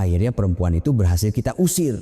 Akhirnya perempuan itu berhasil kita usir.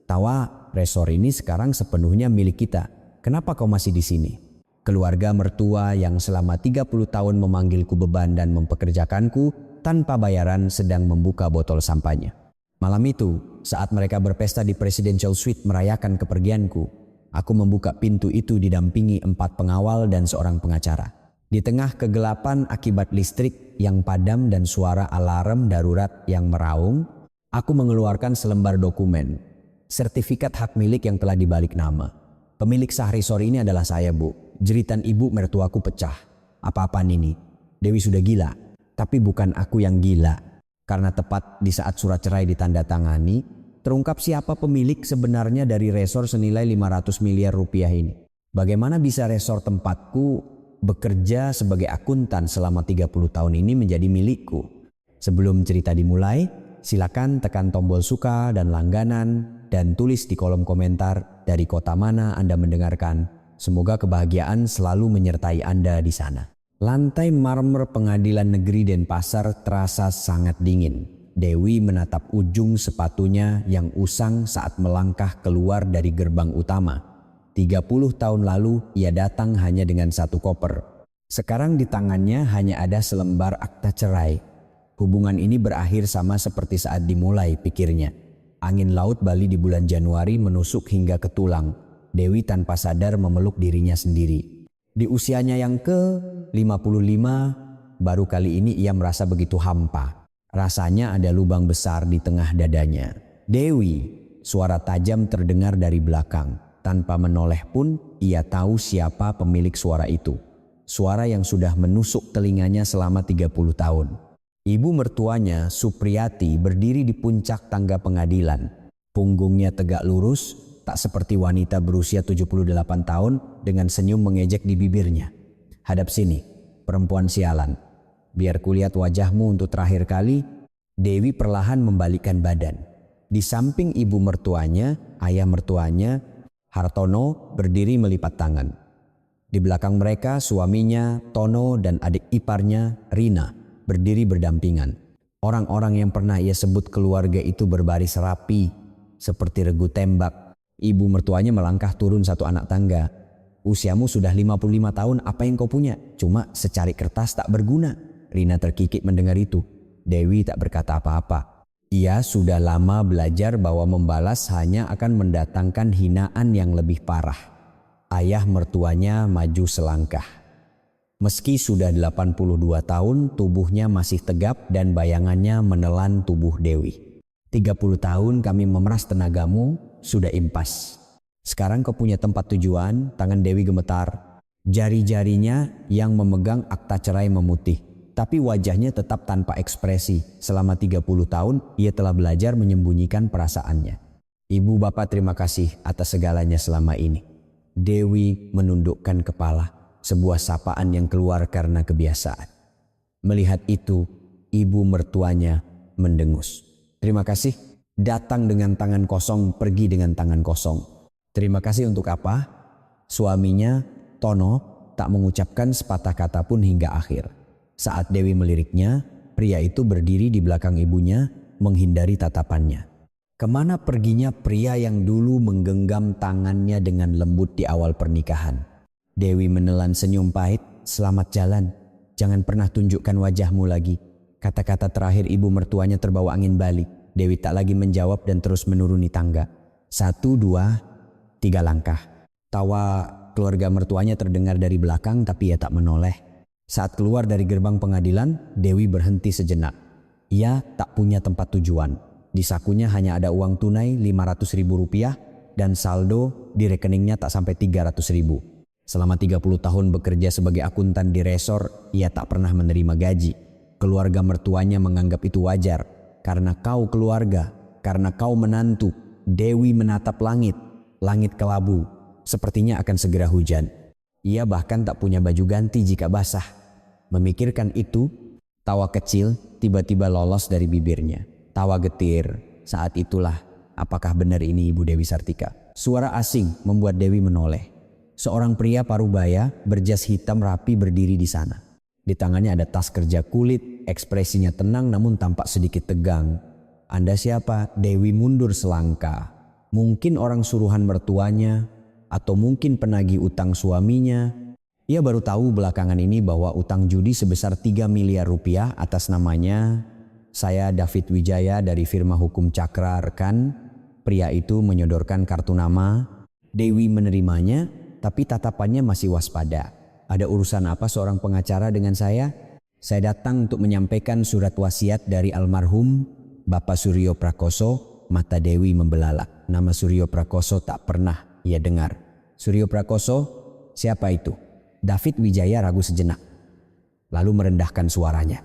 Tawa, resor ini sekarang sepenuhnya milik kita. Kenapa kau masih di sini? Keluarga mertua yang selama 30 tahun memanggilku beban dan mempekerjakanku tanpa bayaran sedang membuka botol sampahnya. Malam itu, saat mereka berpesta di Presidential Suite merayakan kepergianku, aku membuka pintu itu didampingi 4 pengawal dan seorang pengacara. Di tengah kegelapan akibat listrik yang padam dan suara alarm darurat yang meraung, aku mengeluarkan selembar dokumen, sertifikat hak milik yang telah dibalik nama. Pemilik sah resor ini adalah saya, Bu. Jeritan ibu mertuaku pecah. Apa-apaan ini? Dewi sudah gila, tapi bukan aku yang gila. Karena tepat di saat surat cerai ditandatangani, terungkap siapa pemilik sebenarnya dari resor senilai 500 miliar rupiah ini. Bagaimana bisa resor tempatku bekerja sebagai akuntan selama 30 tahun ini menjadi milikku? Sebelum cerita dimulai, silakan tekan tombol suka dan langganan dan tulis di kolom komentar dari kota mana Anda mendengarkan. Semoga kebahagiaan selalu menyertai Anda di sana. Lantai marmer Pengadilan Negeri Denpasar terasa sangat dingin. Dewi menatap ujung sepatunya yang usang saat melangkah keluar dari gerbang utama. 30 tahun lalu ia datang hanya dengan 1 koper. Sekarang di tangannya hanya ada selembar akta cerai. Hubungan ini berakhir sama seperti saat dimulai, pikirnya. Angin laut Bali di bulan Januari menusuk hingga ke tulang. Dewi tanpa sadar memeluk dirinya sendiri. Di usianya yang ke-55, baru kali ini ia merasa begitu hampa. Rasanya ada lubang besar di tengah dadanya. Dewi, suara tajam terdengar dari belakang. Tanpa menoleh pun, ia tahu siapa pemilik suara itu. Suara yang sudah menusuk telinganya selama 30 tahun. Ibu mertuanya, Supriyati, berdiri di puncak tangga pengadilan. Punggungnya tegak lurus, tak seperti wanita berusia 78 tahun dengan senyum mengejek di bibirnya. Hadap sini, perempuan sialan. Biar kulihat wajahmu untuk terakhir kali. Dewi perlahan membalikkan badan. Di samping ibu mertuanya, ayah mertuanya, Hartono berdiri melipat tangan. Di belakang mereka suaminya, Tono, dan adik iparnya, Rina, berdiri berdampingan. Orang-orang yang pernah ia sebut keluarga itu berbaris rapi, seperti regu tembak. Ibu mertuanya melangkah turun 1 anak tangga. Usiamu sudah 55 tahun, apa yang kau punya? Cuma secari kertas tak berguna. Rina terkikik mendengar itu. Dewi tak berkata apa-apa. Ia sudah lama belajar bahwa membalas hanya akan mendatangkan hinaan yang lebih parah. Ayah mertuanya maju selangkah. Meski sudah 82 tahun, tubuhnya masih tegap dan bayangannya menelan tubuh Dewi. 30 tahun kami memeras tenagamu, sudah impas. Sekarang kau punya tempat tujuan. Tangan Dewi gemetar. Jari-jarinya yang memegang akta cerai memutih. Tapi wajahnya tetap tanpa ekspresi. Selama 30 tahun ia telah belajar menyembunyikan perasaannya. Ibu bapak terima kasih atas segalanya selama ini. Dewi menundukkan kepala. Sebuah sapaan yang keluar karena kebiasaan. Melihat itu, ibu mertuanya mendengus. Terima kasih. Datang dengan tangan kosong, pergi dengan tangan kosong. Terima kasih untuk apa? Suaminya, Tono, tak mengucapkan sepatah kata pun hingga akhir. Saat Dewi meliriknya, pria itu berdiri di belakang ibunya, menghindari tatapannya. Kemana perginya pria yang dulu menggenggam tangannya dengan lembut di awal pernikahan? Dewi menelan senyum pahit. Selamat jalan. Jangan pernah tunjukkan wajahmu lagi. Kata-kata terakhir ibu mertuanya terbawa angin balik. Dewi tak lagi menjawab dan terus menuruni tangga. 1, 2, 3 langkah. Tawa keluarga mertuanya terdengar dari belakang tapi ia tak menoleh. Saat keluar dari gerbang pengadilan, Dewi berhenti sejenak. Ia tak punya tempat tujuan. Di sakunya hanya ada uang tunai 500.000 rupiah dan saldo di rekeningnya tak sampai 300.000. Selama 30 tahun bekerja sebagai akuntan di resor, ia tak pernah menerima gaji. Keluarga mertuanya menganggap itu wajar. Karena kau keluarga, karena kau menantu. Dewi menatap langit, langit kelabu. Sepertinya akan segera hujan. Ia bahkan tak punya baju ganti jika basah. Memikirkan itu, tawa kecil tiba-tiba lolos dari bibirnya. Tawa getir. Saat itulah, apakah benar ini Ibu Dewi Sartika? Suara asing membuat Dewi menoleh. Seorang pria parubaya berjas hitam rapi berdiri di sana. Di tangannya ada tas kerja kulit, ekspresinya tenang namun tampak sedikit tegang. Anda siapa? Dewi mundur selangkah. Mungkin orang suruhan mertuanya, atau mungkin penagih utang suaminya. Ia baru tahu belakangan ini bahwa utang judi sebesar 3 miliar rupiah atas namanya. Saya David Wijaya dari firma hukum Cakra Rekan. Pria itu menyodorkan kartu nama. Dewi menerimanya, tapi tatapannya masih waspada. Ada urusan apa seorang pengacara dengan saya? Saya datang untuk menyampaikan surat wasiat dari almarhum Bapak Suryo Prakoso. Mata Dewi membelalak. Nama Suryo Prakoso tak pernah ia dengar. Suryo Prakoso, siapa itu? David Wijaya ragu sejenak, lalu merendahkan suaranya.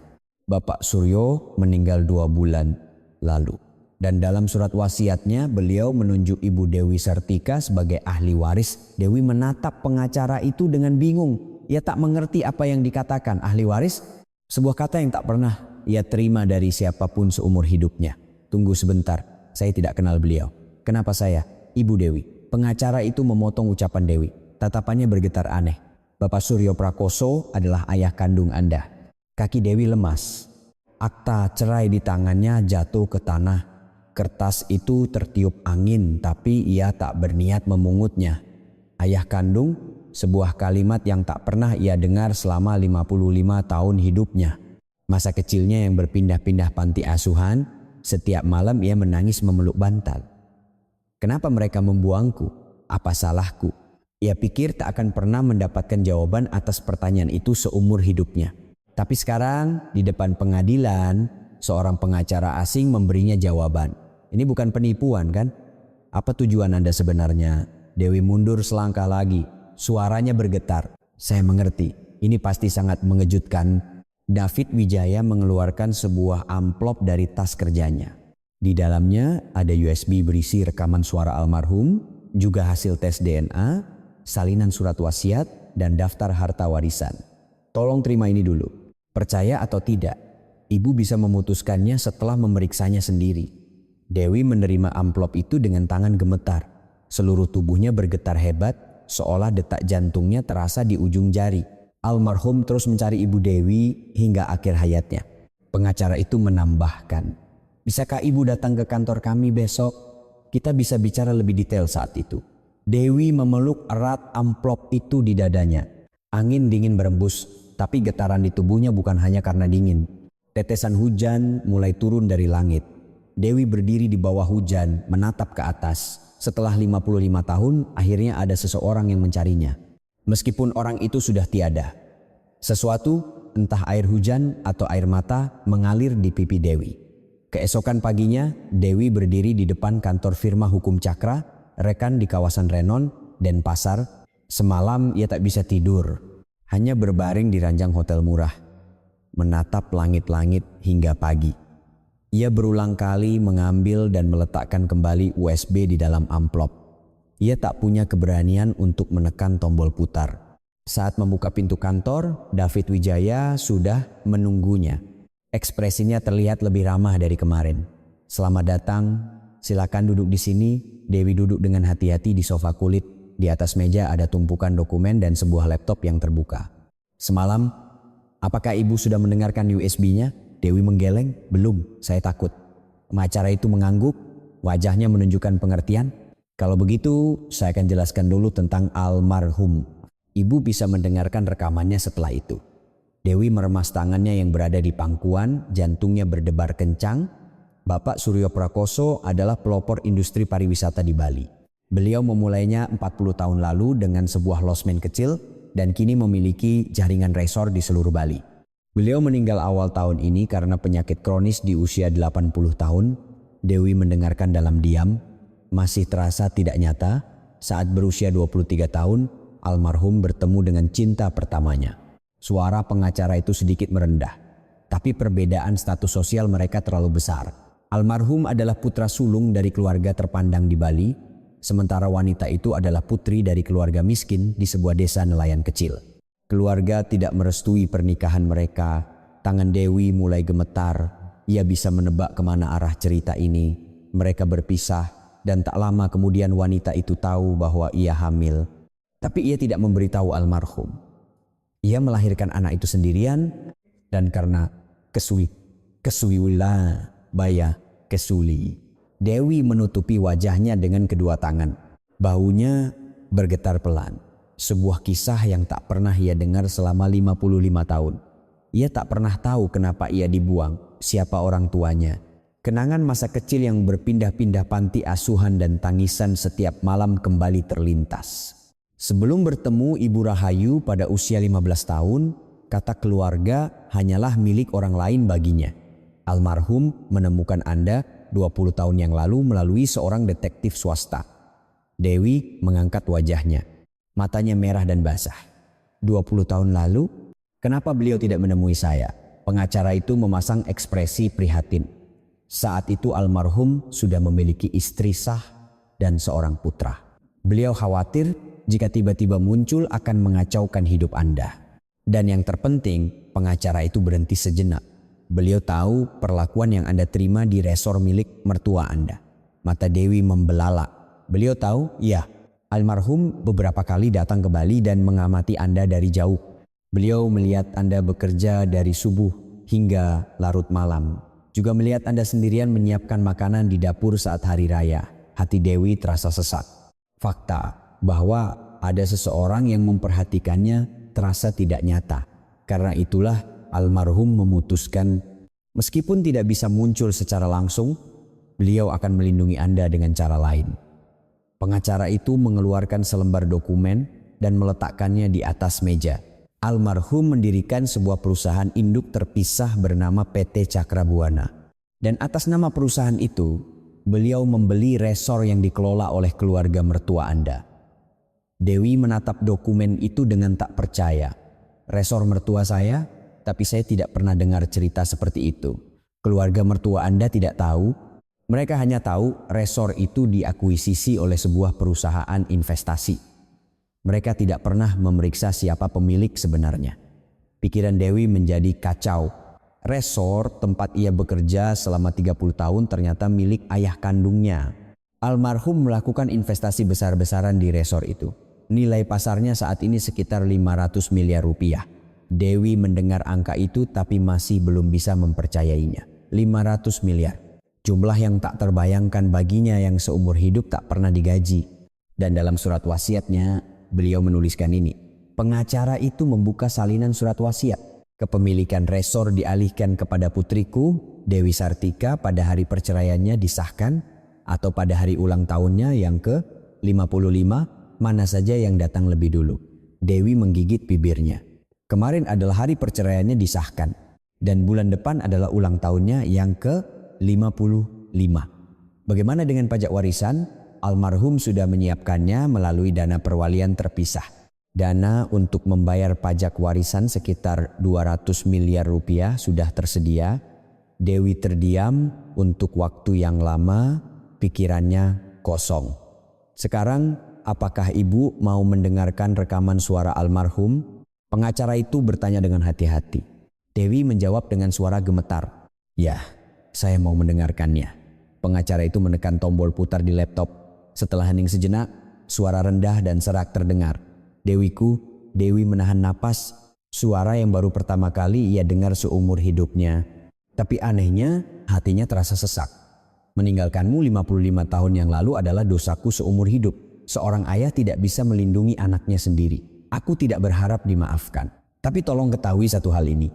Bapak Suryo meninggal 2 bulan lalu. Dan dalam surat wasiatnya beliau menunjuk Ibu Dewi Sartika sebagai ahli waris. Dewi menatap pengacara itu dengan bingung. Ia tak mengerti apa yang dikatakan ahli waris. Sebuah kata yang tak pernah ia terima dari siapapun seumur hidupnya. Tunggu sebentar, saya tidak kenal beliau. Kenapa saya? Ibu Dewi. Pengacara itu memotong ucapan Dewi. Tatapannya bergetar aneh. Bapak Suryo Prakoso adalah ayah kandung Anda. Kaki Dewi lemas. Akta cerai di tangannya jatuh ke tanah. Kertas itu tertiup angin, tapi ia tak berniat memungutnya. Ayah kandung, sebuah kalimat yang tak pernah ia dengar selama 55 tahun hidupnya. Masa kecilnya yang berpindah-pindah panti asuhan, setiap malam ia menangis memeluk bantal. Kenapa mereka membuangku? Apa salahku? Ia pikir tak akan pernah mendapatkan jawaban atas pertanyaan itu seumur hidupnya. Tapi sekarang di depan pengadilan, seorang pengacara asing memberinya jawaban. Ini bukan penipuan kan? Apa tujuan Anda sebenarnya? Dewi mundur selangkah lagi. Suaranya bergetar. Saya mengerti. Ini pasti sangat mengejutkan. David Wijaya mengeluarkan sebuah amplop dari tas kerjanya. Di dalamnya ada USB berisi rekaman suara almarhum, juga hasil tes DNA, salinan surat wasiat, dan daftar harta warisan. Tolong terima ini dulu. Percaya atau tidak, ibu bisa memutuskannya setelah memeriksanya sendiri. Dewi menerima amplop itu dengan tangan gemetar. Seluruh tubuhnya bergetar hebat, seolah detak jantungnya terasa di ujung jari. Almarhum terus mencari Ibu Dewi hingga akhir hayatnya. Pengacara itu menambahkan, bisakah ibu datang ke kantor kami besok? Kita bisa bicara lebih detail saat itu. Dewi memeluk erat amplop itu di dadanya. Angin dingin berembus, tapi getaran di tubuhnya bukan hanya karena dingin. Tetesan hujan mulai turun dari langit. Dewi berdiri di bawah hujan, menatap ke atas. Setelah 55 tahun, akhirnya ada seseorang yang mencarinya. Meskipun orang itu sudah tiada. Sesuatu, entah air hujan atau air mata, mengalir di pipi Dewi. Keesokan paginya, Dewi berdiri di depan kantor firma hukum Cakra, Rekan di kawasan Renon, Denpasar. Semalam ia tak bisa tidur, hanya berbaring di ranjang hotel murah, menatap langit-langit hingga pagi. Ia berulang kali mengambil dan meletakkan kembali USB di dalam amplop. Ia tak punya keberanian untuk menekan tombol putar. Saat membuka pintu kantor, David Wijaya sudah menunggunya. Ekspresinya terlihat lebih ramah dari kemarin. Selamat datang, silakan duduk di sini. Dewi duduk dengan hati-hati di sofa kulit. Di atas meja ada tumpukan dokumen dan sebuah laptop yang terbuka. Semalam, apakah ibu sudah mendengarkan USB-nya? Dewi menggeleng, belum, saya takut. Pengacara itu mengangguk, wajahnya menunjukkan pengertian. Kalau begitu, saya akan jelaskan dulu tentang almarhum. Ibu bisa mendengarkan rekamannya setelah itu. Dewi meremas tangannya yang berada di pangkuan, jantungnya berdebar kencang. Bapak Suryo Prakoso adalah pelopor industri pariwisata di Bali. Beliau memulainya 40 tahun lalu dengan sebuah losmen kecil dan kini memiliki jaringan resor di seluruh Bali. Beliau meninggal awal tahun ini karena penyakit kronis di usia 80 tahun. Dewi mendengarkan dalam diam. Masih terasa tidak nyata saat berusia 23 tahun almarhum bertemu dengan cinta pertamanya. Suara pengacara itu sedikit merendah, tapi perbedaan status sosial mereka terlalu besar. Almarhum adalah putra sulung dari keluarga terpandang di Bali, sementara wanita itu adalah putri dari keluarga miskin di sebuah desa nelayan kecil. Keluarga tidak merestui pernikahan mereka. Tangan Dewi mulai gemetar. Ia bisa menebak kemana arah cerita ini. Mereka berpisah dan tak lama kemudian wanita itu tahu bahwa ia hamil. Tapi ia tidak memberitahu almarhum. Ia melahirkan anak itu sendirian dan karena kesuwi ulah baya Kesuli. Dewi menutupi wajahnya dengan kedua tangan. Bahunya bergetar pelan. Sebuah kisah yang tak pernah ia dengar selama 55 tahun. Ia tak pernah tahu kenapa ia dibuang, siapa orang tuanya. Kenangan masa kecil yang berpindah-pindah panti asuhan dan tangisan setiap malam kembali terlintas. Sebelum bertemu Ibu Rahayu pada usia 15 tahun, kata keluarga hanyalah milik orang lain baginya. Almarhum menemukan Anda 20 tahun yang lalu melalui seorang detektif swasta. Dewi mengangkat wajahnya. Matanya merah dan basah. 20 tahun lalu, kenapa beliau tidak menemui saya? Pengacara itu memasang ekspresi prihatin. Saat itu almarhum sudah memiliki istri sah dan seorang putra. Beliau khawatir jika tiba-tiba muncul akan mengacaukan hidup Anda. Dan yang terpenting, pengacara itu berhenti sejenak. Beliau tahu perlakuan yang Anda terima di resor milik mertua Anda. Mata Dewi membelalak. Beliau tahu, ya, almarhum beberapa kali datang ke Bali dan mengamati Anda dari jauh. Beliau melihat Anda bekerja dari subuh hingga larut malam. Juga melihat Anda sendirian menyiapkan makanan di dapur saat hari raya. Hati Dewi terasa sesak. Fakta bahwa ada seseorang yang memperhatikannya terasa tidak nyata. Karena itulah almarhum memutuskan, meskipun tidak bisa muncul secara langsung, beliau akan melindungi Anda dengan cara lain. Pengacara itu mengeluarkan selembar dokumen dan meletakkannya di atas meja. Almarhum mendirikan sebuah perusahaan induk terpisah bernama PT Cakrabuana. Dan atas nama perusahaan itu, beliau membeli resor yang dikelola oleh keluarga mertua Anda. Dewi menatap dokumen itu dengan tak percaya. Resor mertua saya? Tapi saya tidak pernah dengar cerita seperti itu. Keluarga mertua Anda tidak tahu. Mereka hanya tahu resor itu diakuisisi oleh sebuah perusahaan investasi. Mereka tidak pernah memeriksa siapa pemilik sebenarnya. Pikiran Dewi menjadi kacau. Resor tempat ia bekerja selama 30 tahun ternyata milik ayah kandungnya. Almarhum melakukan investasi besar-besaran di resor itu. Nilai pasarnya saat ini sekitar 500 miliar rupiah. Dewi mendengar angka itu tapi masih belum bisa mempercayainya. 500 miliar. Jumlah yang tak terbayangkan baginya yang seumur hidup tak pernah digaji. Dan dalam surat wasiatnya, beliau menuliskan ini. Pengacara itu membuka salinan surat wasiat. Kepemilikan resor dialihkan kepada putriku, Dewi Sartika, pada hari perceraiannya disahkan, atau pada hari ulang tahunnya yang ke-55, mana saja yang datang lebih dulu. Dewi menggigit bibirnya. Kemarin adalah hari perceraiannya disahkan dan bulan depan adalah ulang tahunnya yang ke-55. Bagaimana dengan pajak warisan? Almarhum sudah menyiapkannya melalui dana perwalian terpisah. Dana untuk membayar pajak warisan sekitar 200 miliar rupiah sudah tersedia. Dewi terdiam untuk waktu yang lama, pikirannya kosong. Sekarang, apakah ibu mau mendengarkan rekaman suara almarhum? Pengacara itu bertanya dengan hati-hati. Dewi menjawab dengan suara gemetar. Ya, saya mau mendengarkannya. Pengacara itu menekan tombol putar di laptop. Setelah hening sejenak, suara rendah dan serak terdengar. Dewiku, Dewi menahan napas. Suara yang baru pertama kali ia dengar seumur hidupnya. Tapi anehnya, hatinya terasa sesak. Meninggalkanmu 55 tahun yang lalu adalah dosaku seumur hidup. Seorang ayah tidak bisa melindungi anaknya sendiri. Aku tidak berharap dimaafkan. Tapi tolong ketahui satu hal ini.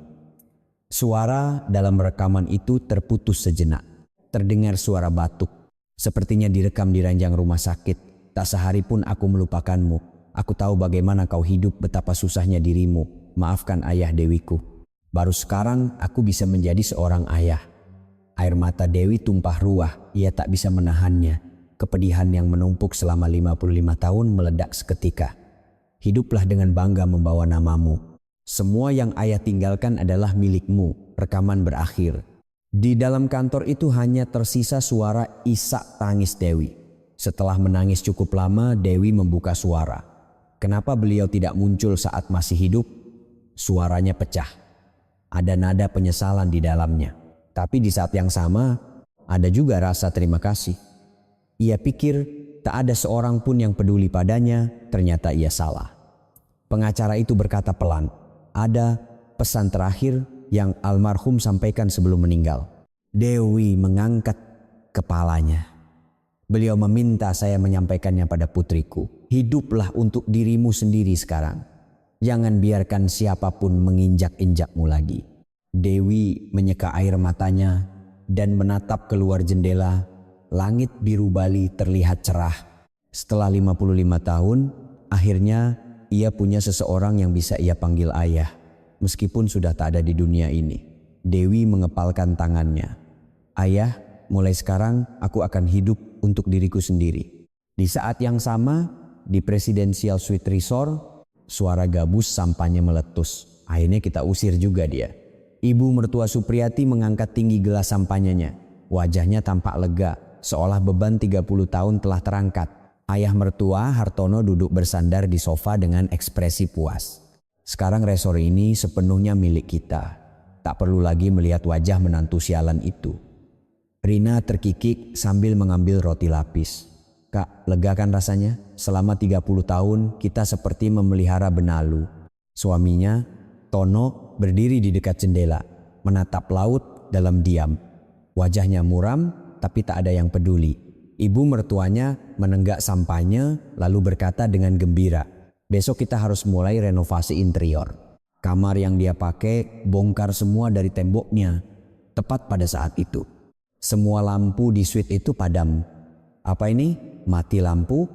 Suara dalam rekaman itu terputus sejenak. Terdengar suara batuk. Sepertinya direkam di ranjang rumah sakit. Tak sehari pun aku melupakanmu. Aku tahu bagaimana kau hidup, betapa susahnya dirimu. Maafkan ayah Dewiku. Baru sekarang aku bisa menjadi seorang ayah. Air mata Dewi tumpah ruah. Ia tak bisa menahannya. Kepedihan yang menumpuk selama 55 tahun meledak seketika. Hiduplah dengan bangga membawa namamu. Semua yang ayah tinggalkan adalah milikmu. Rekaman berakhir. Di dalam kantor itu hanya tersisa suara isak tangis Dewi. Setelah menangis cukup lama, Dewi membuka suara. Kenapa beliau tidak muncul saat masih hidup? Suaranya pecah. Ada nada penyesalan di dalamnya. Tapi di saat yang sama, ada juga rasa terima kasih. Ia pikir tak ada seorang pun yang peduli padanya, ternyata ia salah. Pengacara itu berkata pelan, ada pesan terakhir yang almarhum sampaikan sebelum meninggal. Dewi mengangkat kepalanya. Beliau meminta saya menyampaikannya pada putriku. Hiduplah untuk dirimu sendiri sekarang. Jangan biarkan siapapun menginjak-injakmu lagi. Dewi menyeka air matanya dan menatap keluar jendela. Langit biru Bali terlihat cerah. Setelah 55 tahun, akhirnya ia punya seseorang yang bisa ia panggil ayah. Meskipun sudah tak ada di dunia ini. Dewi mengepalkan tangannya. Ayah, mulai sekarang aku akan hidup untuk diriku sendiri. Di saat yang sama, di Presidential Suite Resort, suara gabus sampahnya meletus. Akhirnya kita usir juga dia. Ibu mertua Supriyati mengangkat tinggi gelas sampahnya. Wajahnya tampak lega, seolah beban 30 tahun telah terangkat. Ayah mertua Hartono duduk bersandar di sofa dengan ekspresi puas. Sekarang resor ini sepenuhnya milik kita. Tak perlu lagi melihat wajah menantu sialan itu. Rina terkikik sambil mengambil roti lapis. Kak, lega kan rasanya? Selama 30 tahun kita seperti memelihara benalu. Suaminya, Tono, berdiri di dekat jendela, menatap laut dalam diam. Wajahnya muram, tapi tak ada yang peduli. Ibu mertuanya menenggak sampahnya lalu berkata dengan gembira, besok kita harus mulai renovasi interior. Kamar yang dia pakai bongkar semua dari temboknya. Tepat pada saat itu, semua lampu di suite itu padam. Apa ini? Mati lampu?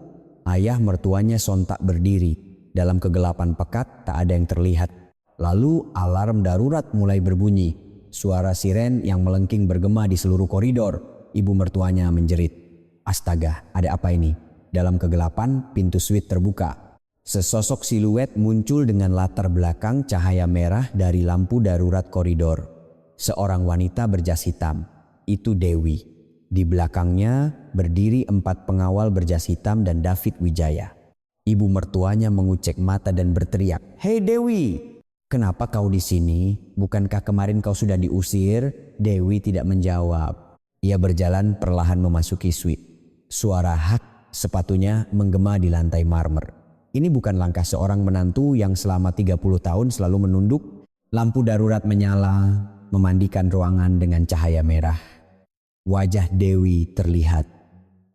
Ayah mertuanya sontak berdiri. Dalam kegelapan pekat tak ada yang terlihat. Lalu alarm darurat mulai berbunyi. Suara siren yang melengking bergema di seluruh koridor. Ibu mertuanya menjerit. Astaga, ada apa ini? Dalam kegelapan, pintu suite terbuka. Sesosok siluet muncul dengan latar belakang cahaya merah dari lampu darurat koridor. Seorang wanita berjas hitam. Itu Dewi. Di belakangnya berdiri 4 pengawal berjas hitam dan David Wijaya. Ibu mertuanya mengucek mata dan berteriak, "Hei Dewi, kenapa kau di sini? Bukankah kemarin kau sudah diusir?" Dewi tidak menjawab. Ia berjalan perlahan memasuki suite. Suara hak sepatunya menggema di lantai marmer. Ini bukan langkah seorang menantu yang selama 30 tahun selalu menunduk. Lampu darurat menyala, memandikan ruangan dengan cahaya merah. Wajah Dewi terlihat.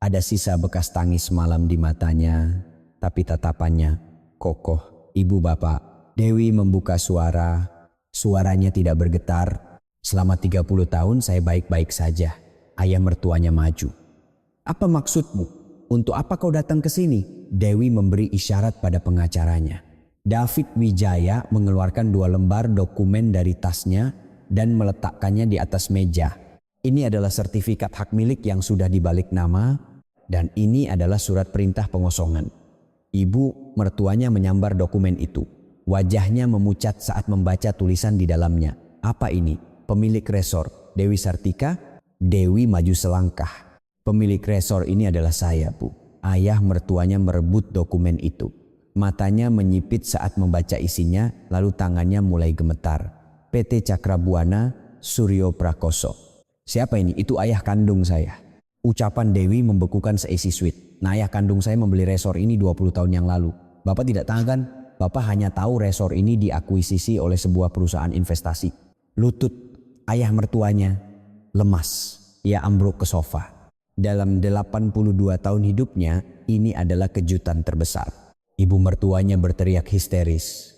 Ada sisa bekas tangis malam di matanya, tapi tatapannya kokoh. Ibu bapak, Dewi membuka suara. Suaranya tidak bergetar. Selama 30 tahun saya baik-baik saja. Ayah mertuanya maju. Apa maksudmu? Untuk apa kau datang ke sini? Dewi memberi isyarat pada pengacaranya. David Wijaya mengeluarkan 2 lembar dokumen dari tasnya dan meletakkannya di atas meja. Ini adalah sertifikat hak milik yang sudah dibalik nama dan ini adalah surat perintah pengosongan. Ibu mertuanya menyambar dokumen itu. Wajahnya memucat saat membaca tulisan di dalamnya. Apa ini? Pemilik resor, Dewi Sartika? Dewi maju selangkah. Pemilik resor ini adalah saya, Bu. Ayah mertuanya merebut dokumen itu. Matanya menyipit saat membaca isinya, lalu tangannya mulai gemetar. PT Cakrabuana Suryo Prakoso. Siapa ini? Itu ayah kandung saya. Ucapan Dewi membekukan seisi suite. Nah, ayah kandung saya membeli resor ini 20 tahun yang lalu. Bapak tidak tahu kan? Bapak hanya tahu resor ini diakuisisi oleh sebuah perusahaan investasi. Lutut ayah mertuanya lemas. Ia ambruk ke sofa. Dalam 82 tahun hidupnya, ini adalah kejutan terbesar. Ibu mertuanya berteriak histeris.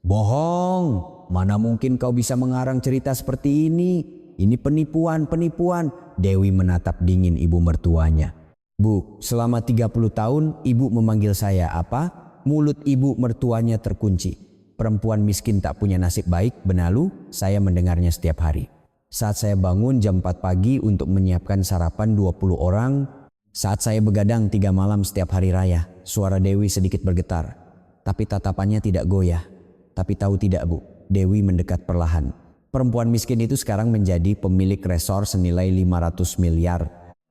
Bohong, mana mungkin kau bisa mengarang cerita seperti ini? Ini penipuan. Dewi menatap dingin ibu mertuanya. Bu, selama 30 tahun ibu memanggil saya apa? Mulut ibu mertuanya terkunci. Perempuan miskin tak punya nasib baik, benalu, saya mendengarnya setiap hari. Saat saya bangun jam 4 pagi untuk menyiapkan sarapan 20 orang, saat saya begadang 3 malam setiap hari raya, suara Dewi sedikit bergetar. Tapi tatapannya tidak goyah. Tapi tahu tidak, Bu, Dewi mendekat perlahan. Perempuan miskin itu sekarang menjadi pemilik resor senilai 500 miliar.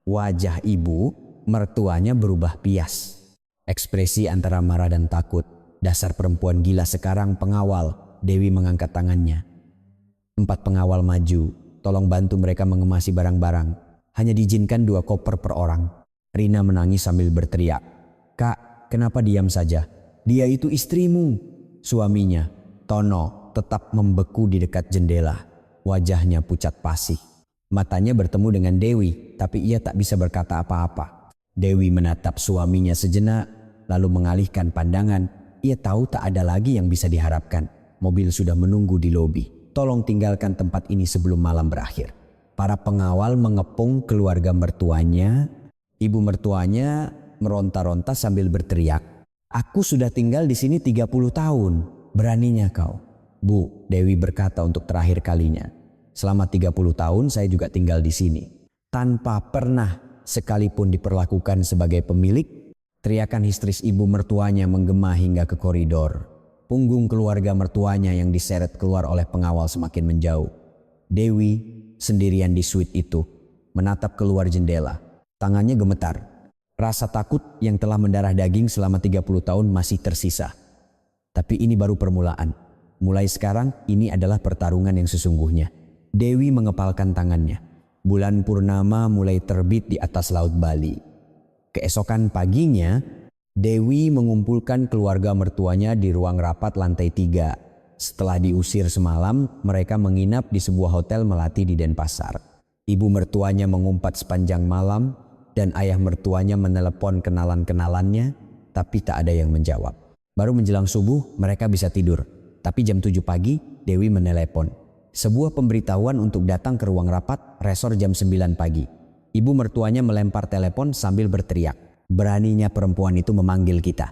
Wajah ibu mertuanya berubah pias. Ekspresi antara marah dan takut. Dasar perempuan gila sekarang pengawal. Dewi mengangkat tangannya. 4 pengawal maju. Tolong bantu mereka mengemasi barang-barang. Hanya diizinkan 2 koper per orang. Rina menangis sambil berteriak. Kak, kenapa diam saja? Dia itu istrimu. Suaminya, Tono, tetap membeku di dekat jendela. Wajahnya pucat pasih. Matanya bertemu dengan Dewi, tapi ia tak bisa berkata apa-apa. Dewi menatap suaminya sejenak, lalu mengalihkan pandangan. Ia tahu tak ada lagi yang bisa diharapkan. Mobil sudah menunggu di lobi. Tolong tinggalkan tempat ini sebelum malam berakhir. Para pengawal mengepung keluarga mertuanya. Ibu mertuanya meronta-ronta sambil berteriak, "Aku sudah tinggal di sini 30 tahun. Beraninya kau." "Bu," Dewi berkata untuk terakhir kalinya, "selama 30 tahun saya juga tinggal di sini. Tanpa pernah sekalipun diperlakukan sebagai pemilik." Teriakan histeris ibu mertuanya menggema hingga ke koridor. Punggung keluarga mertuanya yang diseret keluar oleh pengawal semakin menjauh. Dewi sendirian di suite itu, menatap keluar jendela. Tangannya gemetar. Rasa takut yang telah mendarah daging selama 30 tahun masih tersisa. Tapi ini baru permulaan. Mulai sekarang ini adalah pertarungan yang sesungguhnya. Dewi mengepalkan tangannya. Bulan purnama mulai terbit di atas laut Bali. Keesokan paginya, Dewi mengumpulkan keluarga mertuanya di ruang rapat lantai 3. Setelah diusir semalam, mereka menginap di sebuah hotel melati di Denpasar. Ibu mertuanya mengumpat sepanjang malam dan ayah mertuanya menelepon kenalan-kenalannya, tapi tak ada yang menjawab. Baru menjelang subuh mereka bisa tidur, tapi jam 7 pagi Dewi menelepon. Sebuah pemberitahuan untuk datang ke ruang rapat resor jam 9 pagi. Ibu mertuanya melempar telepon sambil berteriak, "Beraninya perempuan itu memanggil kita,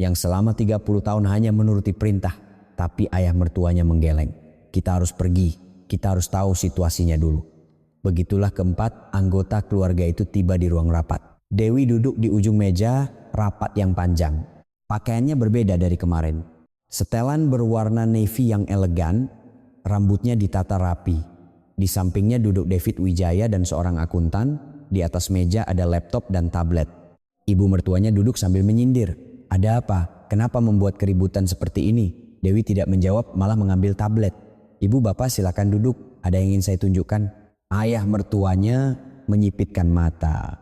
yang selama 30 tahun hanya menuruti perintah." Tapi ayah mertuanya menggeleng, "Kita harus pergi, kita harus tahu situasinya dulu." Begitulah keempat anggota keluarga itu tiba di ruang rapat. Dewi duduk di ujung meja rapat yang panjang. Pakaiannya berbeda dari kemarin. Setelan berwarna navy yang elegan, rambutnya ditata rapi. Di sampingnya duduk David Wijaya dan seorang akuntan. Di atas meja ada laptop dan tablet. Ibu mertuanya duduk sambil menyindir. "Ada apa? Kenapa membuat keributan seperti ini?" Dewi tidak menjawab, malah mengambil tablet. "Ibu, bapak silakan duduk. Ada yang ingin saya tunjukkan." Ayah mertuanya menyipitkan mata.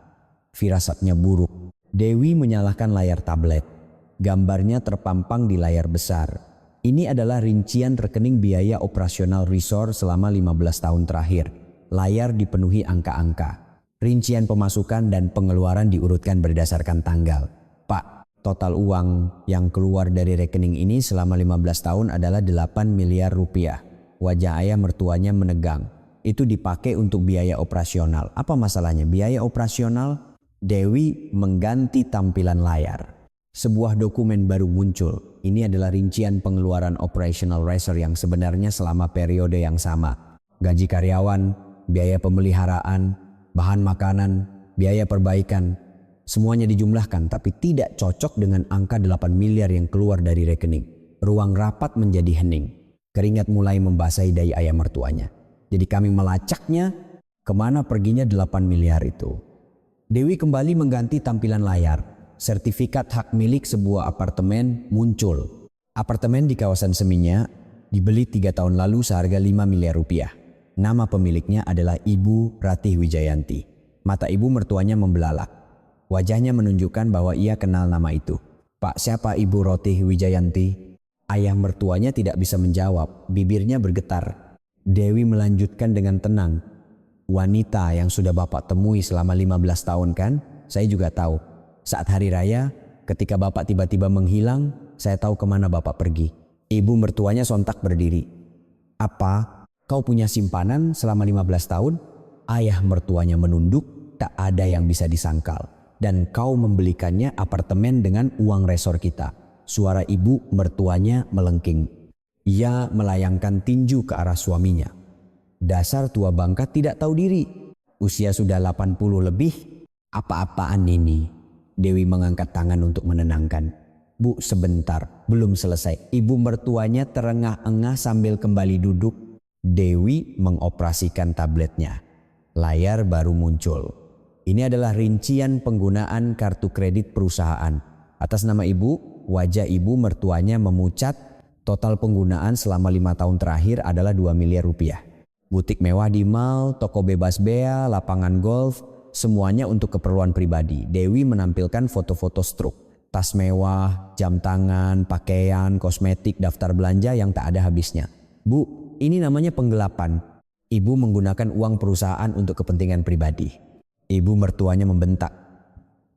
Firasatnya buruk. Dewi menyalakan layar tablet. Gambarnya terpampang di layar besar. Ini adalah rincian rekening biaya operasional resort selama 15 tahun terakhir. Layar dipenuhi angka-angka. Rincian pemasukan dan pengeluaran diurutkan berdasarkan tanggal. "Pak, total uang yang keluar dari rekening ini selama 15 tahun adalah 8 miliar rupiah. Wajah ayah mertuanya menegang. "Itu dipakai untuk biaya operasional." "Apa masalahnya biaya operasional?" Dewi mengganti tampilan layar. Sebuah dokumen baru muncul. Ini adalah rincian pengeluaran operational resort yang sebenarnya selama periode yang sama. Gaji karyawan, biaya pemeliharaan, bahan makanan, biaya perbaikan. Semuanya dijumlahkan tapi tidak cocok dengan angka 8 miliar yang keluar dari rekening. Ruang rapat menjadi hening. Keringat mulai membasahi dahi ayah mertuanya. Jadi kami melacaknya, kemana perginya 8 miliar itu. Dewi kembali mengganti tampilan layar. Sertifikat hak milik sebuah apartemen muncul. Apartemen di kawasan Seminyak dibeli 3 tahun lalu seharga 5 miliar rupiah. Nama pemiliknya adalah Ibu Ratih Wijayanti. Mata ibu mertuanya membelalak. Wajahnya menunjukkan bahwa ia kenal nama itu. "Pak, siapa Ibu Ratih Wijayanti?" Ayah mertuanya tidak bisa menjawab, bibirnya bergetar. Dewi melanjutkan dengan tenang. "Wanita yang sudah Bapak temui selama 15 tahun kan? Saya juga tahu. Saat hari raya, ketika Bapak tiba-tiba menghilang, saya tahu kemana Bapak pergi." Ibu mertuanya sontak berdiri. "Apa? Kau punya simpanan selama 15 tahun? Ayah mertuanya menunduk, "Tak ada yang bisa disangkal. Dan kau membelikannya apartemen dengan uang resor kita." Suara ibu mertuanya melengking. Ia melayangkan tinju ke arah suaminya. "Dasar tua bangka tidak tahu diri. Usia sudah 80 lebih. Apa-apaan ini?" Dewi mengangkat tangan untuk menenangkan. "Bu, sebentar, belum selesai." Ibu mertuanya terengah-engah sambil kembali duduk. Dewi mengoperasikan tabletnya. Layar baru muncul. Ini adalah rincian penggunaan kartu kredit perusahaan. Atas nama ibu, wajah ibu mertuanya memucat. Total penggunaan selama 5 tahun terakhir adalah 2 miliar rupiah. Butik mewah di mall, toko bebas bea, lapangan golf, semuanya untuk keperluan pribadi. Dewi menampilkan foto-foto struk, tas mewah, jam tangan, pakaian, kosmetik, daftar belanja yang tak ada habisnya. "Bu, ini namanya penggelapan. Ibu menggunakan uang perusahaan untuk kepentingan pribadi. Ibu mertuanya membentak.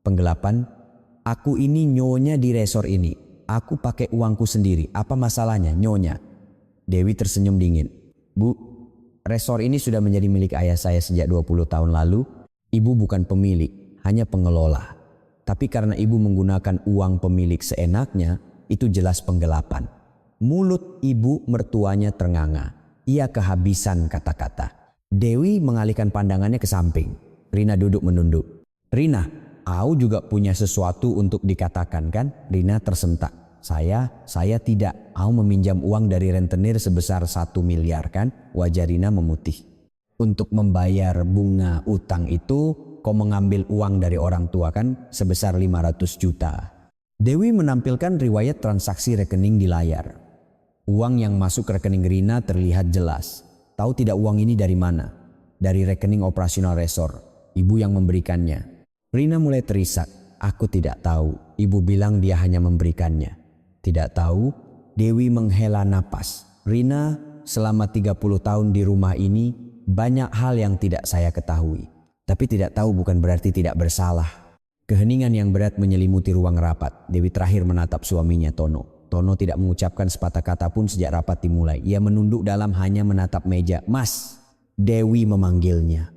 Penggelapan, aku ini nyonya di resor ini. Aku pakai uangku sendiri. Apa masalahnya nyonya? Dewi tersenyum dingin. Bu, resor ini sudah menjadi milik ayah saya sejak 20 tahun lalu. Ibu bukan pemilik, hanya pengelola. Tapi karena ibu menggunakan uang pemilik seenaknya, itu jelas penggelapan. Mulut ibu mertuanya ternganga. Ia kehabisan kata-kata. Dewi mengalihkan pandangannya ke samping. Rina duduk menunduk. Rina, kau juga punya sesuatu untuk dikatakan kan? Rina tersentak. Saya tidak. Kau meminjam uang dari rentenir sebesar 1 miliar kan? Wajah Rina memutih. Untuk membayar bunga utang itu, kau mengambil uang dari orang tua kan? Sebesar 500 juta. Dewi menampilkan riwayat transaksi rekening di layar. Uang yang masuk ke rekening Rina terlihat jelas. Tahu tidak uang ini dari mana? Dari rekening operasional resor. Ibu yang memberikannya. Rina mulai terisak. Aku tidak tahu. Ibu bilang dia hanya memberikannya. Tidak tahu? Dewi menghela napas. Rina, selama 30 tahun di rumah ini, banyak hal yang tidak saya ketahui. Tapi tidak tahu bukan berarti tidak bersalah. Keheningan yang berat menyelimuti ruang rapat. Dewi terakhir menatap suaminya Tono. Tono tidak mengucapkan sepatah kata pun sejak rapat dimulai. Ia menunduk dalam hanya menatap meja. Mas, Dewi memanggilnya.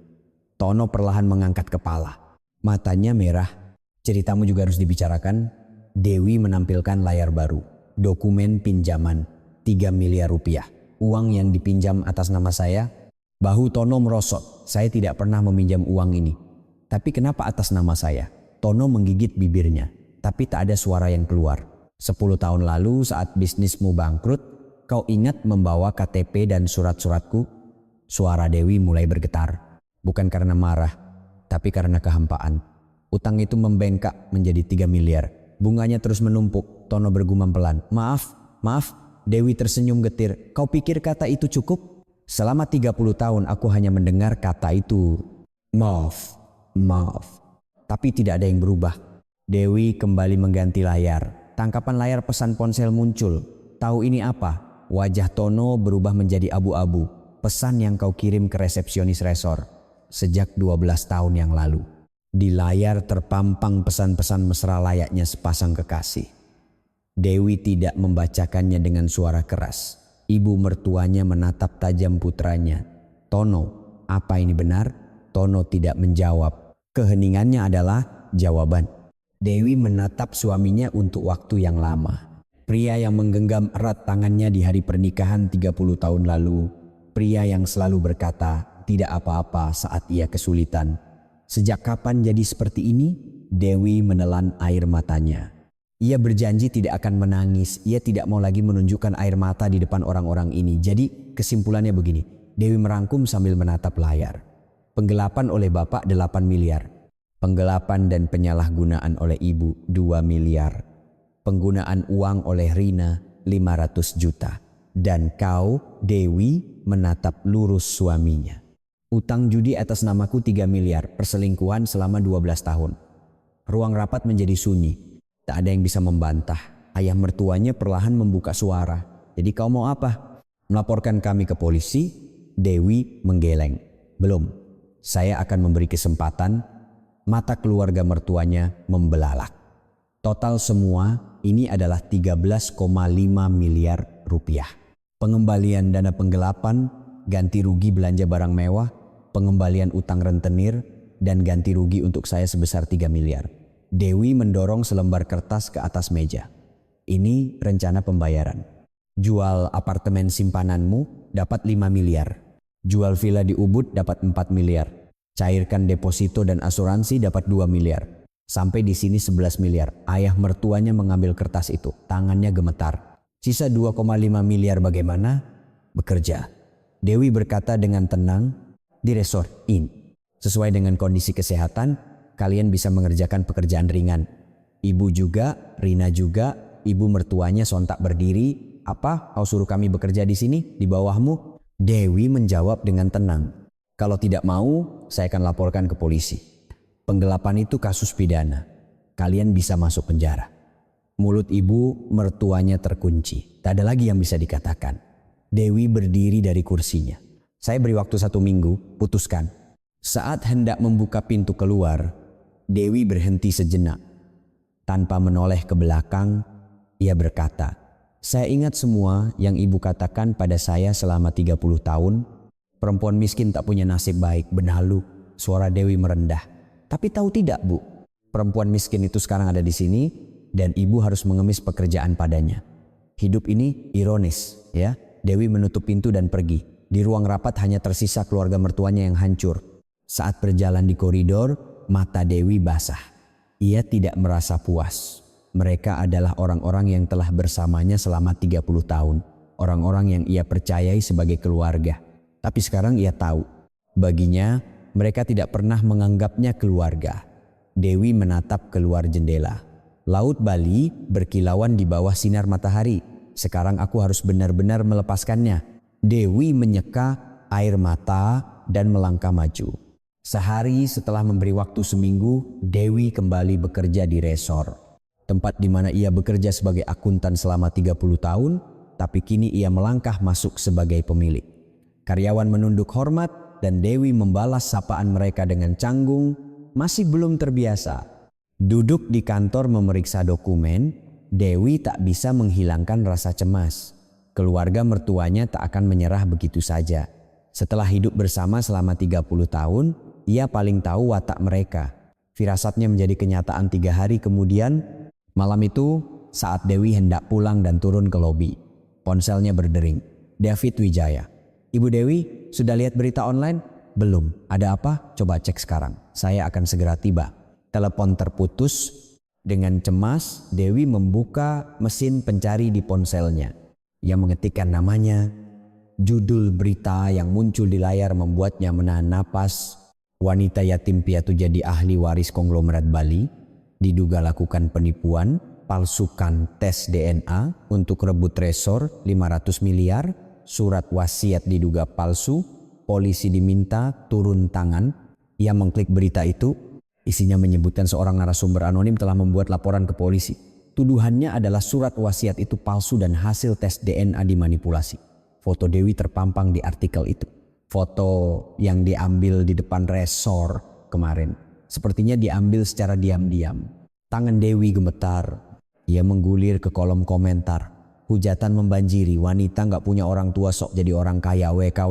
Tono perlahan mengangkat kepala. Matanya merah. Ceritamu juga harus dibicarakan. Dewi menampilkan layar baru. Dokumen pinjaman 3 miliar rupiah. Uang yang dipinjam atas nama saya. Bahu Tono merosot. Saya tidak pernah meminjam uang ini. Tapi kenapa atas nama saya? Tono menggigit bibirnya. Tapi tak ada suara yang keluar. 10 tahun lalu saat bisnismu bangkrut, kau ingat membawa KTP dan surat-suratku? Suara Dewi mulai bergetar. Bukan karena marah, tapi karena kehampaan. Utang itu membengkak menjadi 3 miliar. Bunganya terus menumpuk. Tono bergumam pelan. Maaf. Dewi tersenyum getir. Kau pikir kata itu cukup? Selama 30 tahun aku hanya mendengar kata itu. Maaf. Tapi tidak ada yang berubah. Dewi kembali mengganti layar. Tangkapan layar pesan ponsel muncul. Tahu ini apa? Wajah Tono berubah menjadi abu-abu. Pesan yang kau kirim ke resepsionis resor sejak 12 tahun yang lalu. Di layar terpampang pesan-pesan mesra layaknya sepasang kekasih. Dewi tidak membacakannya dengan suara keras. Ibu mertuanya menatap tajam putranya. Tono, apa ini benar? Tono tidak menjawab. Keheningannya adalah jawaban. Dewi menatap suaminya untuk waktu yang lama. Pria yang menggenggam erat tangannya di hari pernikahan 30 tahun lalu. Pria yang selalu berkata tidak apa-apa saat ia kesulitan. Sejak kapan jadi seperti ini? Dewi menelan air matanya. Ia berjanji tidak akan menangis. Ia tidak mau lagi menunjukkan air mata di depan orang-orang ini. Jadi kesimpulannya begini. Dewi merangkum sambil menatap layar. Penggelapan oleh bapak 8 miliar. Penggelapan dan penyalahgunaan oleh ibu 2 miliar. Penggunaan uang oleh Rina 500 juta. Dan kau, Dewi, menatap lurus suaminya. Utang judi atas namaku 3 miliar. Perselingkuhan selama 12 tahun. Ruang rapat menjadi sunyi. Tak ada yang bisa membantah. Ayah mertuanya perlahan membuka suara. Jadi kau mau apa? Melaporkan kami ke polisi? Dewi menggeleng. Belum. Saya akan memberi kesempatan. Mata keluarga mertuanya membelalak. Total semua ini adalah 13,5 miliar rupiah. Pengembalian dana penggelapan, ganti rugi belanja barang mewah, pengembalian utang rentenir, dan ganti rugi untuk saya sebesar 3 miliar. Dewi mendorong selembar kertas ke atas meja. Ini rencana pembayaran. Jual apartemen simpananmu dapat 5 miliar. Jual villa di Ubud dapat 4 miliar. Cairkan deposito dan asuransi dapat 2 miliar. Sampai di sini 11 miliar. Ayah mertuanya mengambil kertas itu. Tangannya gemetar. Sisa 2,5 miliar bagaimana? Bekerja. Dewi berkata dengan tenang, di resort ini. Sesuai dengan kondisi kesehatan, kalian bisa mengerjakan pekerjaan ringan. Ibu juga, Rina juga, ibu mertuanya sontak berdiri. Apa? Kau suruh kami bekerja di sini, di bawahmu? Dewi menjawab dengan tenang. Kalau tidak mau, saya akan laporkan ke polisi. Penggelapan itu kasus pidana. Kalian bisa masuk penjara. Mulut ibu mertuanya terkunci. Tak ada lagi yang bisa dikatakan. Dewi berdiri dari kursinya. Saya beri waktu 1 minggu, putuskan. Saat hendak membuka pintu keluar, Dewi berhenti sejenak. Tanpa menoleh ke belakang, ia berkata, "Saya ingat semua yang ibu katakan pada saya selama 30 tahun. Perempuan miskin tak punya nasib baik, benalu." Suara Dewi merendah. "Tapi tahu tidak, Bu, perempuan miskin itu sekarang ada di sini dan ibu harus mengemis pekerjaan padanya." Hidup ini ironis, ya. Dewi menutup pintu dan pergi. Di ruang rapat hanya tersisa keluarga mertuanya yang hancur. Saat berjalan di koridor, mata Dewi basah. Ia tidak merasa puas. Mereka adalah orang-orang yang telah bersamanya selama 30 tahun. Orang-orang yang ia percayai sebagai keluarga. Tapi sekarang ia tahu, baginya mereka tidak pernah menganggapnya keluarga. Dewi menatap keluar jendela. Laut Bali berkilauan di bawah sinar matahari. Sekarang aku harus benar-benar melepaskannya. Dewi menyeka air mata dan melangkah maju. Sehari setelah memberi waktu seminggu, Dewi kembali bekerja di resor. Tempat di mana ia bekerja sebagai akuntan selama 30 tahun, tapi kini ia melangkah masuk sebagai pemilik. Karyawan menunduk hormat dan Dewi membalas sapaan mereka dengan canggung, masih belum terbiasa. Duduk di kantor memeriksa dokumen, Dewi tak bisa menghilangkan rasa cemas. Keluarga mertuanya tak akan menyerah begitu saja. Setelah hidup bersama selama 30 tahun, ia paling tahu watak mereka. Firasatnya menjadi kenyataan 3 hari kemudian. Malam itu, saat Dewi hendak pulang dan turun ke lobi, ponselnya berdering. David Wijaya. "Ibu Dewi, sudah lihat berita online?" "Belum. Ada apa? Coba cek sekarang. Saya akan segera tiba." Telepon terputus. Dengan cemas, Dewi membuka mesin pencari di ponselnya. Ia mengetikkan namanya. Judul berita yang muncul di layar membuatnya menahan napas. Wanita yatim piatu jadi ahli waris konglomerat Bali. Diduga lakukan penipuan, palsukan tes DNA untuk rebut resor 500 miliar. Surat wasiat diduga palsu. Polisi diminta turun tangan. Ia mengklik berita itu. Isinya menyebutkan seorang narasumber anonim telah membuat laporan ke polisi. Tuduhannya adalah surat wasiat itu palsu dan hasil tes DNA dimanipulasi. Foto Dewi terpampang di artikel itu. Foto yang diambil di depan resor kemarin. Sepertinya diambil secara diam-diam. Tangan Dewi gemetar. Ia menggulir ke kolom komentar. Hujatan membanjiri, wanita nggak punya orang tua sok jadi orang kaya, WK.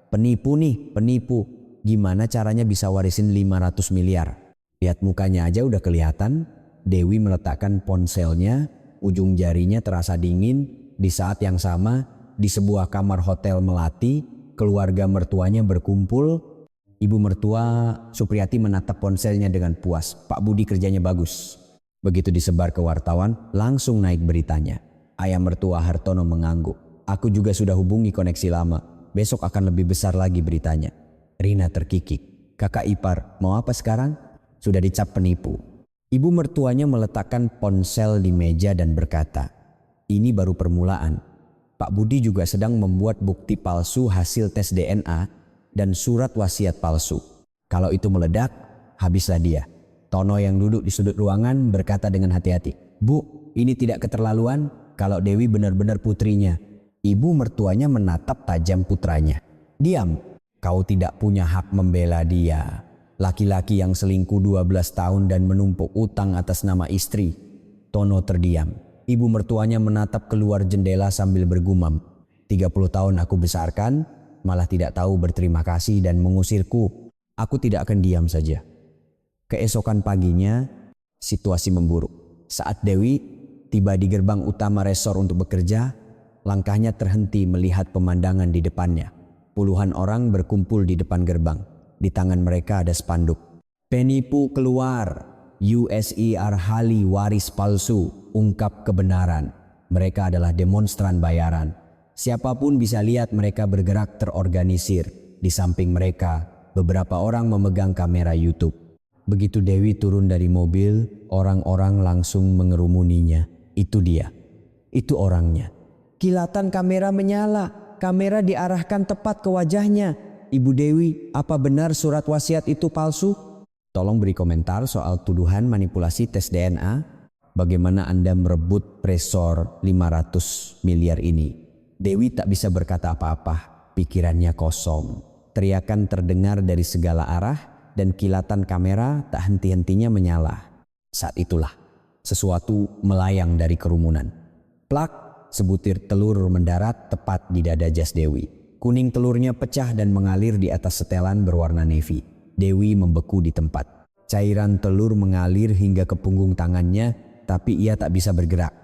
Penipu nih, penipu. Gimana caranya bisa warisin 500 miliar? Lihat mukanya aja udah kelihatan. Dewi meletakkan ponselnya, ujung jarinya terasa dingin. Di saat yang sama, di sebuah kamar hotel Melati, keluarga mertuanya berkumpul. Ibu mertua Supriyati menatap ponselnya dengan puas. "Pak Budi kerjanya bagus." Begitu disebar ke wartawan, langsung naik beritanya. Ayah mertua Hartono mengangguk. "Aku juga sudah hubungi koneksi lama. Besok akan lebih besar lagi beritanya." Rina terkikik. "Kakak ipar, mau apa sekarang?" Sudah dicap penipu. Ibu mertuanya meletakkan ponsel di meja dan berkata, "Ini baru permulaan. Pak Budi juga sedang membuat bukti palsu hasil tes DNA dan surat wasiat palsu. Kalau itu meledak, habislah dia." Tono yang duduk di sudut ruangan berkata dengan hati-hati, "Bu, ini tidak keterlaluan kalau Dewi benar-benar putrinya." Ibu mertuanya menatap tajam putranya. "Diam. Kau tidak punya hak membela dia. Laki-laki yang selingkuh 12 tahun dan menumpuk utang atas nama istri." Tono terdiam. Ibu mertuanya menatap keluar jendela sambil bergumam. 30 tahun aku besarkan, malah tidak tahu berterima kasih dan mengusirku. Aku tidak akan diam saja." Keesokan paginya, situasi memburuk. Saat Dewi tiba di gerbang utama resor untuk bekerja, langkahnya terhenti melihat pemandangan di depannya. Puluhan orang berkumpul di depan gerbang. Di tangan mereka ada spanduk. "Penipu keluar. USI Arhali waris palsu. Ungkap kebenaran." Mereka adalah demonstran bayaran. Siapapun bisa lihat mereka bergerak terorganisir. Di samping mereka, beberapa orang memegang kamera YouTube. Begitu Dewi turun dari mobil, orang-orang langsung mengerumuninya. "Itu dia. Itu orangnya." Kilatan kamera menyala. Kamera diarahkan tepat ke wajahnya. "Ibu Dewi, apa benar surat wasiat itu palsu?" Tolong beri komentar soal tuduhan manipulasi tes DNA. Bagaimana Anda merebut resor 500 miliar ini? Dewi tak bisa berkata apa-apa. Pikirannya kosong. Teriakan terdengar dari segala arah dan kilatan kamera tak henti-hentinya menyala. Saat itulah sesuatu melayang dari kerumunan. Plak, sebutir telur mendarat tepat di dada jas Dewi. Kuning telurnya pecah dan mengalir di atas setelan berwarna navy. Dewi membeku di tempat. Cairan telur mengalir hingga ke punggung tangannya, tapi ia tak bisa bergerak.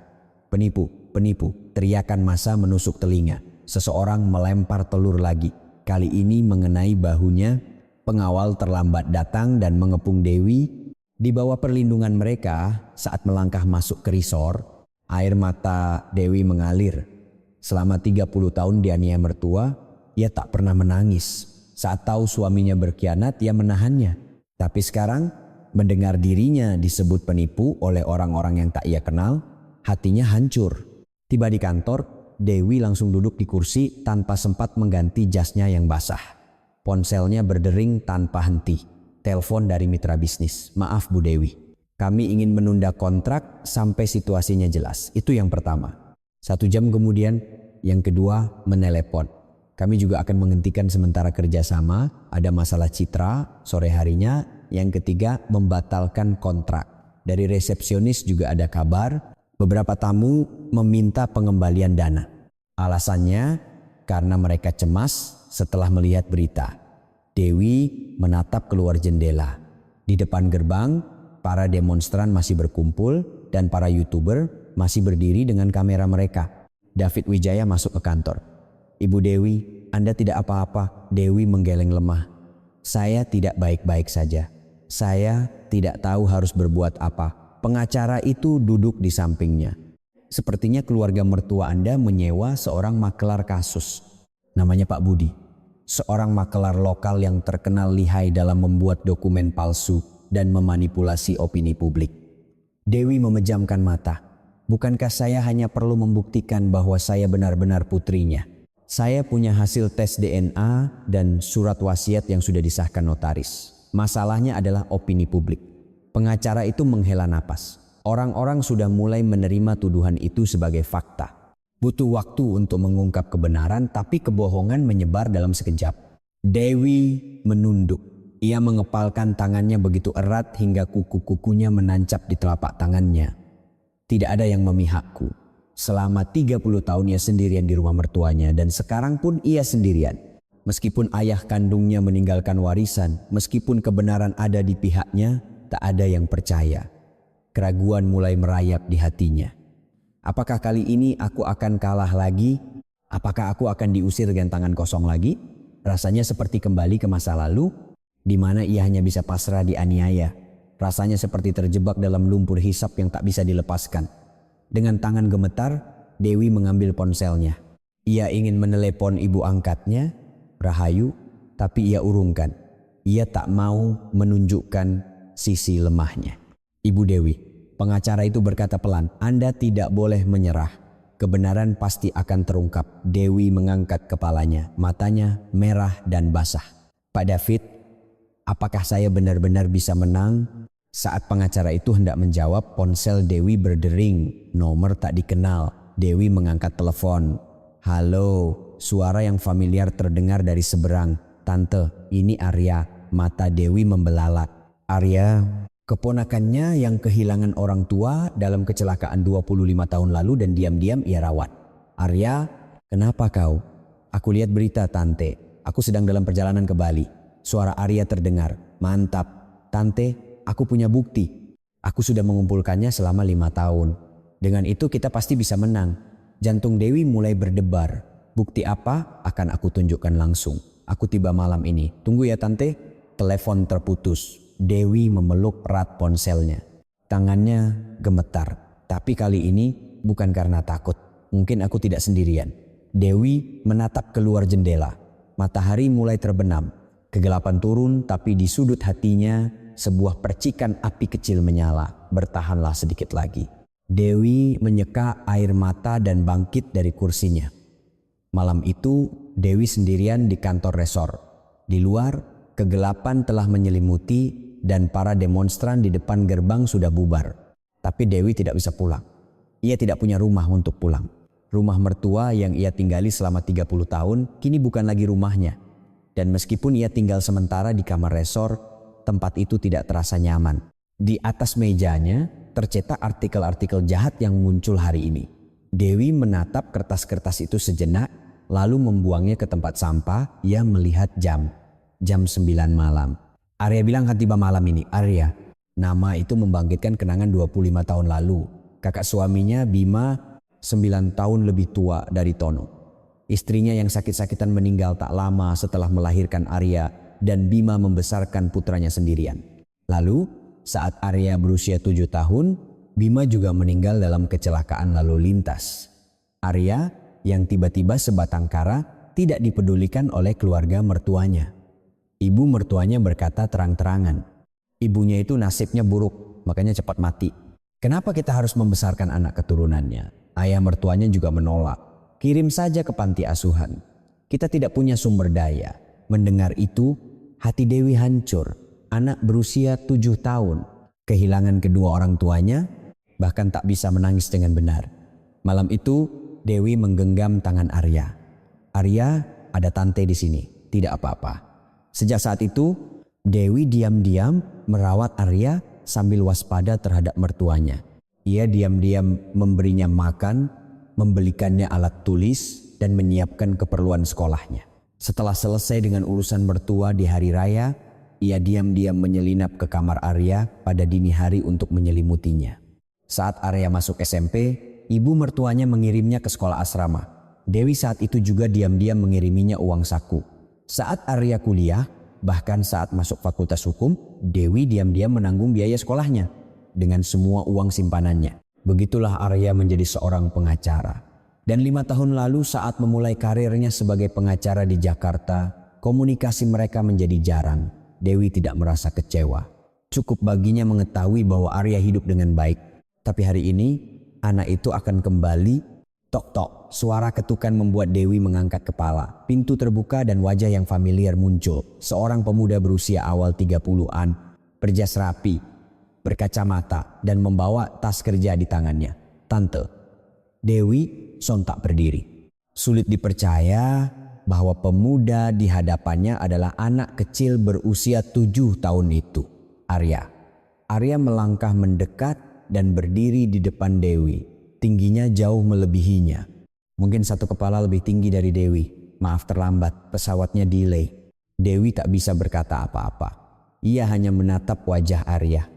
Penipu, penipu, teriakan massa menusuk telinga. Seseorang melempar telur lagi. Kali ini mengenai bahunya. Pengawal terlambat datang dan mengepung Dewi. Di bawah perlindungan mereka, saat melangkah masuk ke resort, air mata Dewi mengalir. Selama 30 tahun dianiaya mertua, ia tak pernah menangis. Saat tahu suaminya berkhianat, ia menahannya. Tapi sekarang, mendengar dirinya disebut penipu oleh orang-orang yang tak ia kenal, hatinya hancur. Tiba di kantor, Dewi langsung duduk di kursi tanpa sempat mengganti jasnya yang basah. Ponselnya berdering tanpa henti. Telepon dari mitra bisnis. "Maaf Bu Dewi, kami ingin menunda kontrak sampai situasinya jelas." Itu yang pertama. 1 jam kemudian, yang kedua menelepon. "Kami juga akan menghentikan sementara kerjasama, ada masalah citra sore harinya." Yang ketiga, membatalkan kontrak. Dari resepsionis juga ada kabar, beberapa tamu meminta pengembalian dana. Alasannya karena mereka cemas setelah melihat berita. Dewi menatap keluar jendela. Di depan gerbang, para demonstran masih berkumpul dan para YouTuber masih berdiri dengan kamera mereka. David Wijaya masuk ke kantor. "Ibu Dewi, Anda tidak apa-apa." Dewi menggeleng lemah. "Saya tidak baik-baik saja. Saya tidak tahu harus berbuat apa." Pengacara itu duduk di sampingnya. "Sepertinya keluarga mertua Anda menyewa seorang makelar kasus. Namanya Pak Budi. Seorang makelar lokal yang terkenal lihai dalam membuat dokumen palsu dan memanipulasi opini publik." Dewi memejamkan mata. "Bukankah saya hanya perlu membuktikan bahwa saya benar-benar putrinya? Saya punya hasil tes DNA dan surat wasiat yang sudah disahkan notaris. Masalahnya adalah opini publik." Pengacara itu menghela napas. Orang-orang sudah mulai menerima tuduhan itu sebagai fakta. Butuh waktu untuk mengungkap kebenaran, tapi kebohongan menyebar dalam sekejap. Dewi menunduk. Ia mengepalkan tangannya begitu erat hingga kuku-kukunya menancap di telapak tangannya. "Tidak ada yang memihakku. Selama 30 tahun ia sendirian di rumah mertuanya dan sekarang pun ia sendirian. Meskipun ayah kandungnya meninggalkan warisan, meskipun kebenaran ada di pihaknya, tak ada yang percaya." Keraguan mulai merayap di hatinya. Apakah kali ini aku akan kalah lagi? Apakah aku akan diusir dengan tangan kosong lagi? Rasanya seperti kembali ke masa lalu, di mana ia hanya bisa pasrah dianiaya. Rasanya seperti terjebak dalam lumpur hisap yang tak bisa dilepaskan. Dengan tangan gemetar, Dewi mengambil ponselnya. Ia ingin menelepon ibu angkatnya, Rahayu, tapi ia urungkan. Ia tak mau menunjukkan sisi lemahnya. "Ibu Dewi," pengacara itu berkata pelan, "Anda tidak boleh menyerah. Kebenaran pasti akan terungkap." Dewi mengangkat kepalanya, matanya merah dan basah. "Pak David, apakah saya benar-benar bisa menang?" Saat pengacara itu hendak menjawab, ponsel Dewi berdering, nomor tak dikenal. Dewi mengangkat telepon. "Halo," suara yang familiar terdengar dari seberang. "Tante, ini Arya." Mata Dewi membelalak. Arya, keponakannya yang kehilangan orang tua dalam kecelakaan 25 tahun lalu dan diam-diam ia rawat. "Arya, kenapa kau?" "Aku lihat berita, Tante. Aku sedang dalam perjalanan ke Bali." Suara Arya terdengar. "Mantap, Tante, aku punya bukti. Aku sudah mengumpulkannya selama 5 tahun. Dengan itu kita pasti bisa menang." Jantung Dewi mulai berdebar. "Bukti apa? Akan aku tunjukkan langsung. Aku tiba malam ini. Tunggu ya, Tante." Telepon terputus. Dewi memeluk erat ponselnya. Tangannya gemetar. Tapi kali ini bukan karena takut. Mungkin aku tidak sendirian. Dewi menatap keluar jendela. Matahari mulai terbenam. Kegelapan turun, tapi di sudut hatinya sebuah percikan api kecil menyala. Bertahanlah sedikit lagi. Dewi menyeka air mata dan bangkit dari kursinya. Malam itu Dewi sendirian di kantor resort. Di luar, kegelapan telah menyelimuti dan para demonstran di depan gerbang sudah bubar. Tapi Dewi tidak bisa pulang. Ia tidak punya rumah untuk pulang. Rumah mertua yang ia tinggali selama 30 tahun kini bukan lagi rumahnya. Dan meskipun ia tinggal sementara di kamar resor, tempat itu tidak terasa nyaman. Di atas mejanya tercetak artikel-artikel jahat yang muncul hari ini. Dewi menatap kertas-kertas itu sejenak, lalu membuangnya ke tempat sampah. Ia melihat jam 9 malam. Arya bilang akan tiba malam ini. Arya, nama itu membangkitkan kenangan 25 tahun lalu. Kakak suaminya Bima 9 tahun lebih tua dari Tono. Istrinya yang sakit-sakitan meninggal tak lama setelah melahirkan Arya dan Bima membesarkan putranya sendirian. Lalu saat Arya berusia 7 tahun, Bima juga meninggal dalam kecelakaan lalu lintas. Arya yang tiba-tiba sebatang kara tidak dipedulikan oleh keluarga mertuanya. Ibu mertuanya berkata terang-terangan, ibunya itu nasibnya buruk, makanya cepat mati. Kenapa kita harus membesarkan anak keturunannya? Ayah mertuanya juga menolak. Kirim saja ke panti asuhan. Kita tidak punya sumber daya. Mendengar itu, hati Dewi hancur. Anak berusia 7 tahun. Kehilangan kedua orang tuanya, bahkan tak bisa menangis dengan benar. Malam itu, Dewi menggenggam tangan Arya. Arya, ada tante di sini. Tidak apa-apa. Sejak saat itu, Dewi diam-diam merawat Arya sambil waspada terhadap mertuanya. Ia diam-diam memberinya makan, membelikannya alat tulis, dan menyiapkan keperluan sekolahnya. Setelah selesai dengan urusan mertua di hari raya, ia diam-diam menyelinap ke kamar Arya pada dini hari untuk menyelimutinya. Saat Arya masuk SMP, ibu mertuanya mengirimnya ke sekolah asrama. Dewi saat itu juga diam-diam mengiriminya uang saku. Saat Arya kuliah, bahkan saat masuk fakultas hukum, Dewi diam-diam menanggung biaya sekolahnya dengan semua uang simpanannya. Begitulah Arya menjadi seorang pengacara. Dan 5 tahun lalu saat memulai karirnya sebagai pengacara di Jakarta, komunikasi mereka menjadi jarang. Dewi tidak merasa kecewa. Cukup baginya mengetahui bahwa Arya hidup dengan baik. Tapi hari ini, anak itu akan kembali. Tok-tok, suara ketukan membuat Dewi mengangkat kepala. Pintu terbuka dan wajah yang familiar muncul. Seorang pemuda berusia awal 30-an, berjas rapi, berkacamata, dan membawa tas kerja di tangannya. Tante. Dewi sontak berdiri. Sulit dipercaya bahwa pemuda di hadapannya adalah anak kecil berusia 7 tahun itu, Arya. Arya melangkah mendekat dan berdiri di depan Dewi. Tingginya jauh melebihinya. Mungkin satu kepala lebih tinggi dari Dewi. Maaf terlambat, pesawatnya delay. Dewi tak bisa berkata apa-apa. Ia hanya menatap wajah Arya.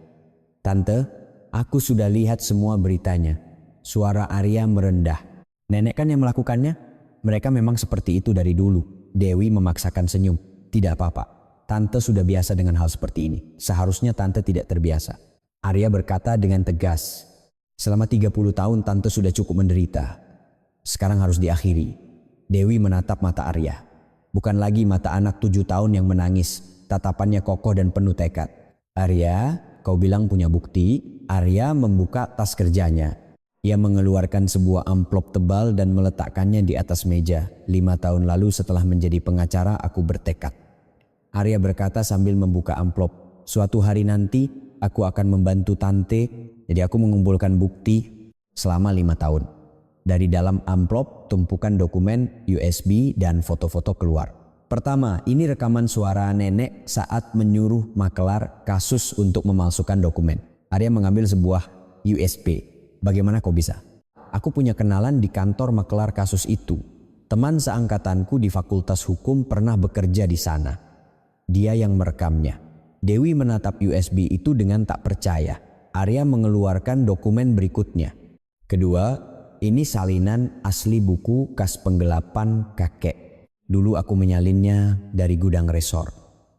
Tante, aku sudah lihat semua beritanya. Suara Arya merendah. Nenek kan yang melakukannya? Mereka memang seperti itu dari dulu. Dewi memaksakan senyum. Tidak apa-apa. Tante sudah biasa dengan hal seperti ini. Seharusnya tante tidak terbiasa. Arya berkata dengan tegas. Selama 30 tahun tante sudah cukup menderita. Sekarang harus diakhiri. Dewi menatap mata Arya. Bukan lagi mata anak 7 tahun yang menangis. Tatapannya kokoh dan penuh tekad. Arya, kau bilang punya bukti. Arya membuka tas kerjanya. Ia mengeluarkan sebuah amplop tebal dan meletakkannya di atas meja. 5 tahun lalu setelah menjadi pengacara aku bertekad. Arya berkata sambil membuka amplop. Suatu hari nanti aku akan membantu tante. Jadi aku mengumpulkan bukti selama 5 tahun. Dari dalam amplop tumpukan dokumen USB dan foto-foto keluar. Pertama, ini rekaman suara nenek saat menyuruh makelar kasus untuk memalsukan dokumen. Arya mengambil sebuah USB. Bagaimana kau bisa? Aku punya kenalan di kantor makelar kasus itu. Teman seangkatanku di Fakultas Hukum pernah bekerja di sana. Dia yang merekamnya. Dewi menatap USB itu dengan tak percaya. Arya mengeluarkan dokumen berikutnya. Kedua, ini salinan asli buku kas penggelapan kakek. Dulu aku menyalinnya dari gudang resor.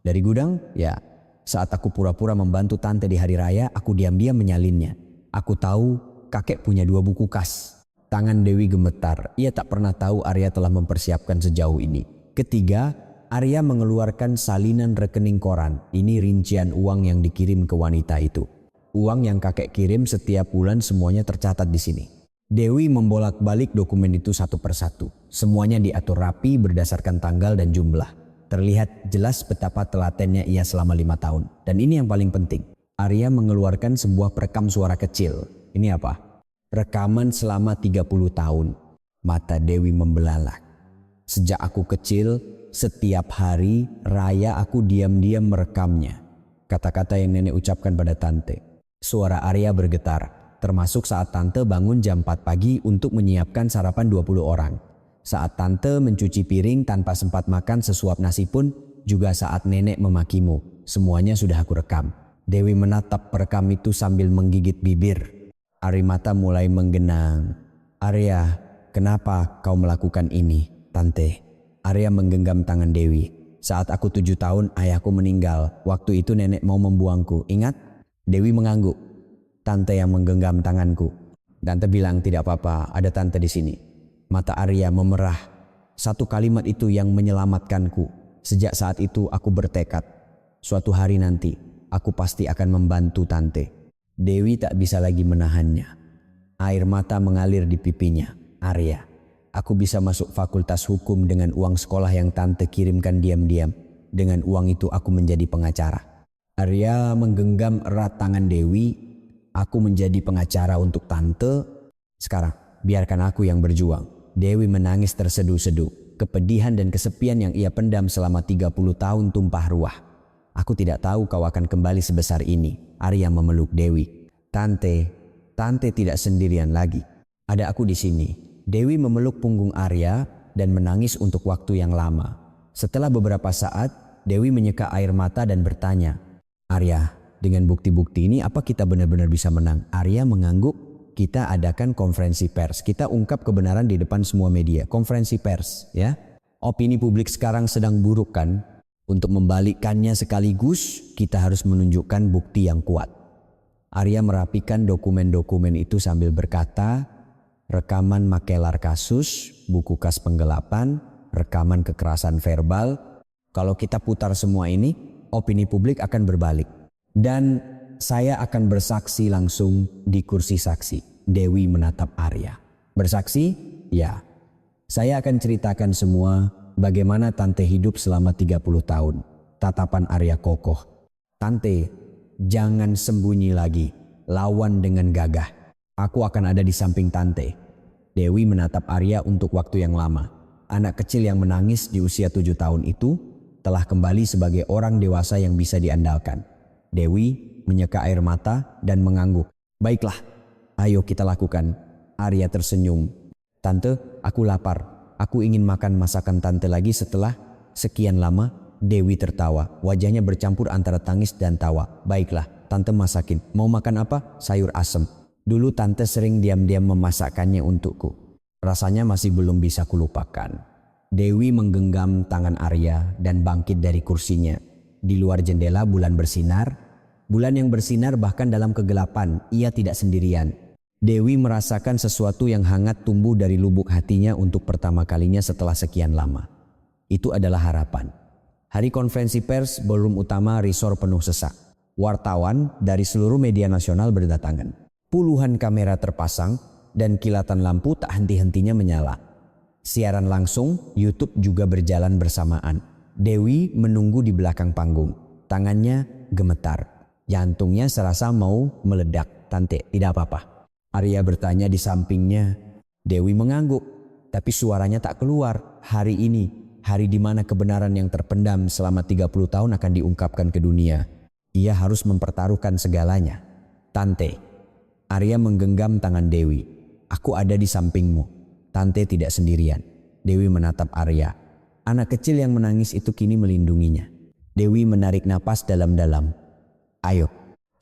Dari gudang? Ya. Saat aku pura-pura membantu tante di hari raya, aku diam-diam menyalinnya. Aku tahu kakek punya 2 buku kas. Tangan Dewi gemetar. Ia tak pernah tahu Arya telah mempersiapkan sejauh ini. Ketiga, Arya mengeluarkan salinan rekening koran. Ini rincian uang yang dikirim ke wanita itu. Uang yang kakek kirim setiap bulan semuanya tercatat di sini. Dewi membolak-balik dokumen itu satu persatu. Semuanya diatur rapi berdasarkan tanggal dan jumlah. Terlihat jelas betapa telatennya ia selama 5 tahun. Dan ini yang paling penting. Arya mengeluarkan sebuah perekam suara kecil. Ini apa? Rekaman selama 30 tahun. Mata Dewi membelalak. Sejak aku kecil, setiap hari raya aku diam-diam merekamnya. Kata-kata yang nenek ucapkan pada tante. Suara Arya bergetar, termasuk saat tante bangun jam 4 pagi untuk menyiapkan sarapan 20 orang. Saat tante mencuci piring tanpa sempat makan sesuap nasi pun, juga saat nenek memakimu. Semuanya sudah aku rekam. Dewi menatap perekam itu sambil menggigit bibir. Air mata mulai menggenang. Arya, kenapa kau melakukan ini, tante? Arya menggenggam tangan Dewi. Saat aku 7 tahun, ayahku meninggal. Waktu itu nenek mau membuangku. Ingat? Dewi mengangguk. Tante yang menggenggam tanganku. Tante bilang tidak apa-apa, ada tante di sini. Mata Arya memerah. Satu kalimat itu yang menyelamatkanku. Sejak saat itu aku bertekad. Suatu hari nanti, aku pasti akan membantu tante. Dewi tak bisa lagi menahannya. Air mata mengalir di pipinya. Arya, aku bisa masuk fakultas hukum dengan uang sekolah yang tante kirimkan diam-diam. Dengan uang itu aku menjadi pengacara. Arya menggenggam erat tangan Dewi. Aku menjadi pengacara untuk tante. Sekarang, biarkan aku yang berjuang. Dewi menangis terseduh-seduh. Kepedihan dan kesepian yang ia pendam selama 30 tahun tumpah ruah. Aku tidak tahu kau akan kembali sebesar ini. Arya memeluk Dewi. Tante tidak sendirian lagi. Ada aku di sini. Dewi memeluk punggung Arya dan menangis untuk waktu yang lama. Setelah beberapa saat, Dewi menyeka air mata dan bertanya, Arya, dengan bukti-bukti ini apa kita benar-benar bisa menang? Arya mengangguk. Kita adakan konferensi pers. Kita ungkap kebenaran di depan semua media. Konferensi pers, ya. Opini publik sekarang sedang buruk kan? Untuk membalikkannya sekaligus, kita harus menunjukkan bukti yang kuat. Arya merapikan dokumen-dokumen itu sambil berkata, rekaman makelar kasus, buku kas penggelapan, rekaman kekerasan verbal. Kalau kita putar semua ini, opini publik akan berbalik. Dan saya akan bersaksi langsung di kursi saksi. Dewi menatap Arya. Bersaksi? Ya. Saya akan ceritakan semua bagaimana tante hidup selama 30 tahun. Tatapan Arya kokoh. Tante, jangan sembunyi lagi. Lawan dengan gagah. Aku akan ada di samping tante. Dewi menatap Arya untuk waktu yang lama. Anak kecil yang menangis di usia 7 tahun itu telah kembali sebagai orang dewasa yang bisa diandalkan. Dewi menyeka air mata dan mengangguk. Baiklah, ayo kita lakukan. Arya tersenyum. Tante, aku lapar. Aku ingin makan masakan tante lagi setelah sekian lama. Dewi tertawa. Wajahnya bercampur antara tangis dan tawa. Baiklah, tante masakin. Mau makan apa? Sayur asem. Dulu tante sering diam-diam memasakkannya untukku. Rasanya masih belum bisa kulupakan. Dewi menggenggam tangan Arya dan bangkit dari kursinya. Di luar jendela bulan bersinar. Bulan yang bersinar bahkan dalam kegelapan. Ia tidak sendirian. Dewi merasakan sesuatu yang hangat tumbuh dari lubuk hatinya untuk pertama kalinya setelah sekian lama. Itu adalah harapan. Hari konferensi pers ballroom utama resor penuh sesak. Wartawan dari seluruh media nasional berdatangan. Puluhan kamera terpasang dan kilatan lampu tak henti-hentinya menyala. Siaran langsung YouTube juga berjalan bersamaan. Dewi menunggu di belakang panggung. Tangannya gemetar. Jantungnya serasa mau meledak. Tante, tidak apa-apa. Arya bertanya di sampingnya. Dewi mengangguk, tapi suaranya tak keluar. Hari ini, hari di mana kebenaran yang terpendam selama 30 tahun akan diungkapkan ke dunia. Ia harus mempertaruhkan segalanya. Tante, Arya menggenggam tangan Dewi. Aku ada di sampingmu. Tante tidak sendirian. Dewi menatap Arya. Anak kecil yang menangis itu kini melindunginya. Dewi menarik napas dalam-dalam. Ayo,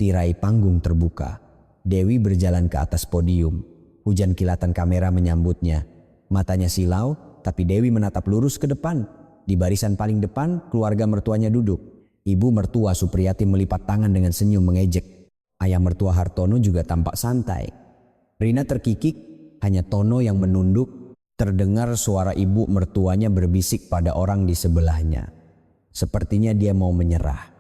tirai panggung terbuka. Dewi berjalan ke atas podium. Hujan kilatan kamera menyambutnya. Matanya silau, tapi Dewi menatap lurus ke depan. Di barisan paling depan, keluarga mertuanya duduk. Ibu mertua Supriyati melipat tangan dengan senyum mengejek. Ayah mertua Hartono juga tampak santai. Rina terkikik, hanya Tono yang menunduk. Terdengar suara ibu mertuanya berbisik pada orang di sebelahnya. Sepertinya dia mau menyerah.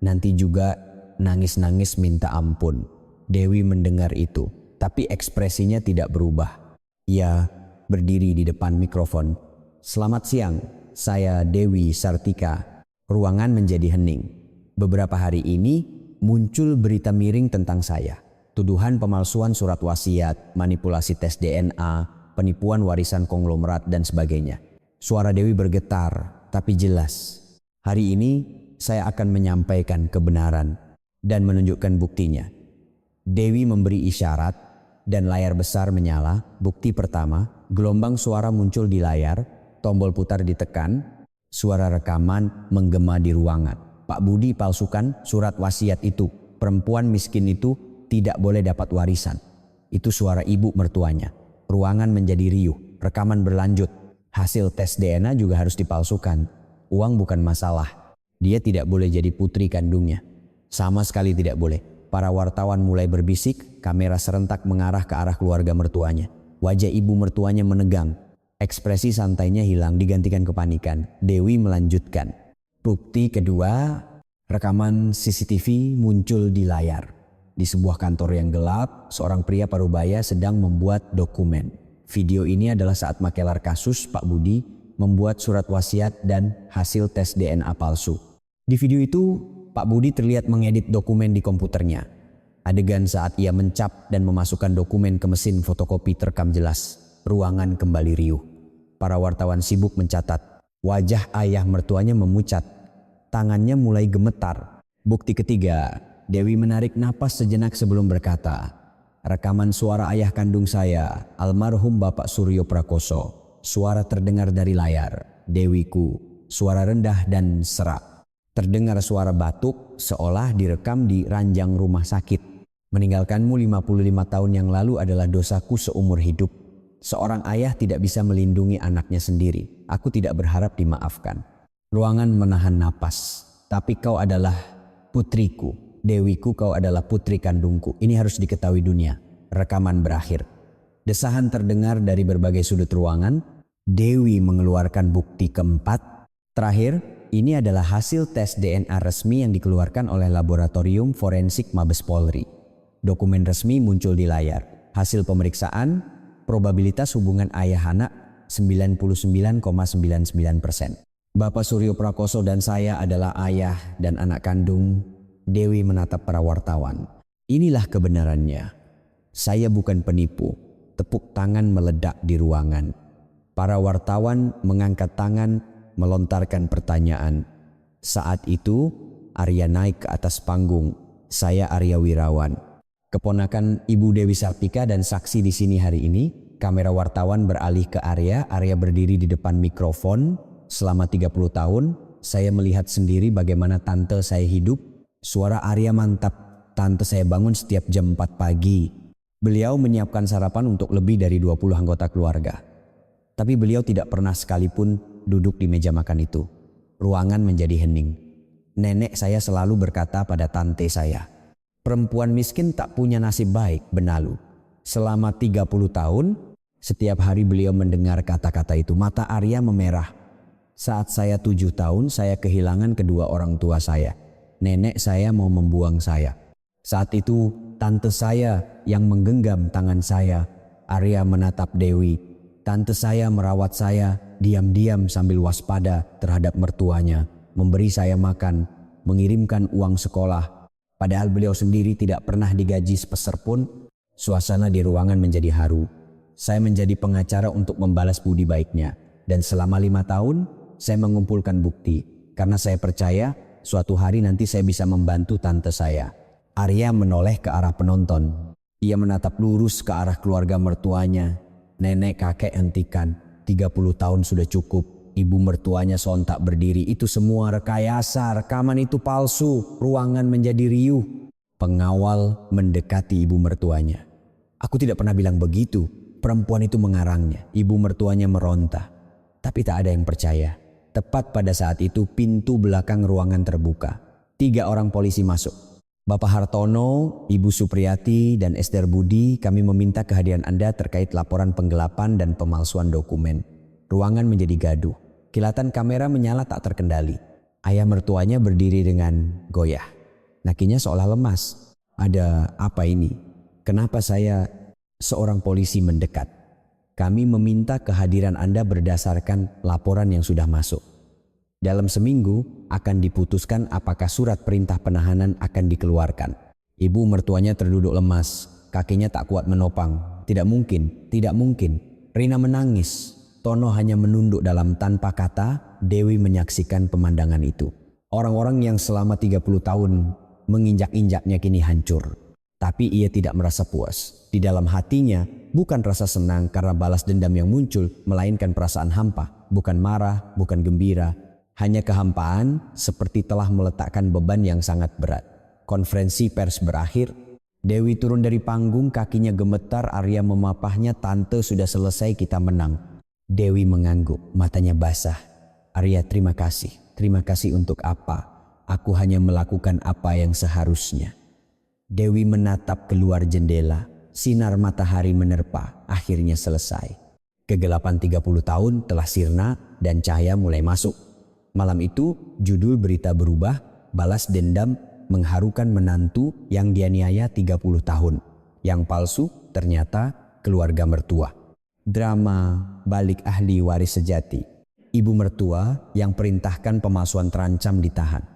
Nanti juga nangis-nangis minta ampun. Dewi mendengar itu, tapi ekspresinya tidak berubah. Ia berdiri di depan mikrofon. Selamat siang, saya Dewi Sartika. Ruangan menjadi hening. Beberapa hari ini muncul berita miring tentang saya. Tuduhan pemalsuan surat wasiat, manipulasi tes DNA, penipuan warisan konglomerat dan sebagainya. Suara Dewi bergetar, tapi jelas. Hari ini saya akan menyampaikan kebenaran dan menunjukkan buktinya. Dewi memberi isyarat dan layar besar menyala. Bukti pertama, gelombang suara muncul di layar, tombol putar ditekan, suara rekaman menggema di ruangan. Pak Budi palsukan surat wasiat itu. Perempuan miskin itu tidak boleh dapat warisan. Itu suara ibu mertuanya. Ruangan menjadi riuh, rekaman berlanjut. Hasil tes DNA juga harus dipalsukan. Uang bukan masalah. Dia tidak boleh jadi putri kandungnya. Sama sekali tidak boleh. Para wartawan mulai berbisik, kamera serentak mengarah ke arah keluarga mertuanya. Wajah ibu mertuanya menegang. Ekspresi santainya hilang digantikan kepanikan. Dewi melanjutkan. Bukti kedua, rekaman CCTV muncul di layar. Di sebuah kantor yang gelap, seorang pria parubaya sedang membuat dokumen. Video ini adalah saat makelar kasus Pak Budi membuat surat wasiat dan hasil tes DNA palsu. Di video itu, Pak Budi terlihat mengedit dokumen di komputernya. Adegan saat ia mencap dan memasukkan dokumen ke mesin fotokopi terekam jelas. Ruangan kembali riuh. Para wartawan sibuk mencatat. Wajah ayah mertuanya memucat. Tangannya mulai gemetar. Bukti ketiga, Dewi menarik napas sejenak sebelum berkata, rekaman suara ayah kandung saya, almarhum Bapak Suryo Prakoso. Suara terdengar dari layar. Dewiku, suara rendah dan serak. Terdengar suara batuk seolah direkam di ranjang rumah sakit. Meninggalkanmu 55 tahun yang lalu adalah dosaku seumur hidup. Seorang ayah tidak bisa melindungi anaknya sendiri. Aku tidak berharap dimaafkan. Ruangan menahan napas. Tapi kau adalah putriku. Dewiku, kau adalah putri kandungku. Ini harus diketahui dunia. Rekaman berakhir. Desahan terdengar dari berbagai sudut ruangan. Dewi mengeluarkan bukti keempat. Terakhir, ini adalah hasil tes DNA resmi yang dikeluarkan oleh Laboratorium Forensik Mabes Polri. Dokumen resmi muncul di layar. Hasil pemeriksaan, probabilitas hubungan ayah anak 99,99%. Bapak Suryo Prakoso dan saya adalah ayah dan anak kandung. Dewi menatap para wartawan. Inilah kebenarannya. Saya bukan penipu. Tepuk tangan meledak di ruangan. Para wartawan mengangkat tangan, melontarkan pertanyaan. Saat itu, Arya naik ke atas panggung. Saya Arya Wirawan, keponakan Ibu Dewi Sartika dan saksi di sini hari ini. Kamera wartawan beralih ke Arya. Arya berdiri di depan mikrofon. Selama 30 tahun, saya melihat sendiri bagaimana tante saya hidup. Suara Arya mantap. Tante saya bangun setiap jam 4 pagi. Beliau menyiapkan sarapan untuk lebih dari 20 anggota keluarga. Tapi beliau tidak pernah sekalipun duduk di meja makan itu. Ruangan menjadi hening. Nenek saya selalu berkata pada tante saya, perempuan miskin tak punya nasib baik, benalu. Selama 30 tahun, setiap hari beliau mendengar kata-kata itu. Mata Arya memerah. Saat saya 7 tahun, saya kehilangan kedua orang tua saya. Nenek saya mau membuang saya. Saat itu tante saya yang menggenggam tangan saya. Arya menatap Dewi. Tante saya merawat saya diam-diam sambil waspada terhadap mertuanya. Memberi saya makan, mengirimkan uang sekolah. Padahal beliau sendiri tidak pernah digaji sepeser pun. Suasana di ruangan menjadi haru. Saya menjadi pengacara untuk membalas budi baiknya. Dan selama 5 tahun saya mengumpulkan bukti. Karena saya percaya suatu hari nanti saya bisa membantu tante saya. Arya menoleh ke arah penonton. Ia menatap lurus ke arah keluarga mertuanya. Nenek kakek hentikan. 30 tahun sudah cukup. Ibu mertuanya sontak berdiri. Itu semua rekayasa, rekaman itu palsu. Ruangan menjadi riuh. Pengawal mendekati ibu mertuanya. Aku tidak pernah bilang begitu. Perempuan itu mengarangnya. Ibu mertuanya meronta. Tapi tak ada yang percaya. Tepat pada saat itu pintu belakang ruangan terbuka. 3 orang polisi masuk. Bapak Hartono, Ibu Supriyati, dan Ester Budi, kami meminta kehadiran Anda terkait laporan penggelapan dan pemalsuan dokumen. Ruangan menjadi gaduh. Kilatan kamera menyala tak terkendali. Ayah mertuanya berdiri dengan goyah. Nakinya seolah lemas. Ada apa ini? Kenapa saya seorang polisi mendekat? Kami meminta kehadiran Anda berdasarkan laporan yang sudah masuk. Dalam seminggu akan diputuskan apakah surat perintah penahanan akan dikeluarkan. Ibu mertuanya terduduk lemas, kakinya tak kuat menopang. Tidak mungkin, tidak mungkin. Rina menangis. Tono hanya menunduk dalam tanpa kata. Dewi menyaksikan pemandangan itu. Orang-orang yang selama 30 tahun menginjak-injaknya kini hancur. Tapi ia tidak merasa puas. Di dalam hatinya bukan rasa senang karena balas dendam yang muncul, melainkan perasaan hampa. Bukan marah, bukan gembira. Hanya kehampaan seperti telah meletakkan beban yang sangat berat. Konferensi pers berakhir. Dewi turun dari panggung, kakinya gemetar. Arya memapahnya, "Tante, sudah selesai, kita menang." Dewi mengangguk, matanya basah. "Arya, terima kasih. Terima kasih untuk apa? Aku hanya melakukan apa yang seharusnya." Dewi menatap keluar jendela. Sinar matahari menerpa, akhirnya selesai. Kegelapan 30 tahun telah sirna dan cahaya mulai masuk. Malam itu judul berita berubah, balas dendam mengharukan menantu yang dianiaya 30 tahun. Yang palsu ternyata keluarga mertua. Drama balik ahli waris sejati. Ibu mertua yang perintahkan pemalsuan terancam ditahan.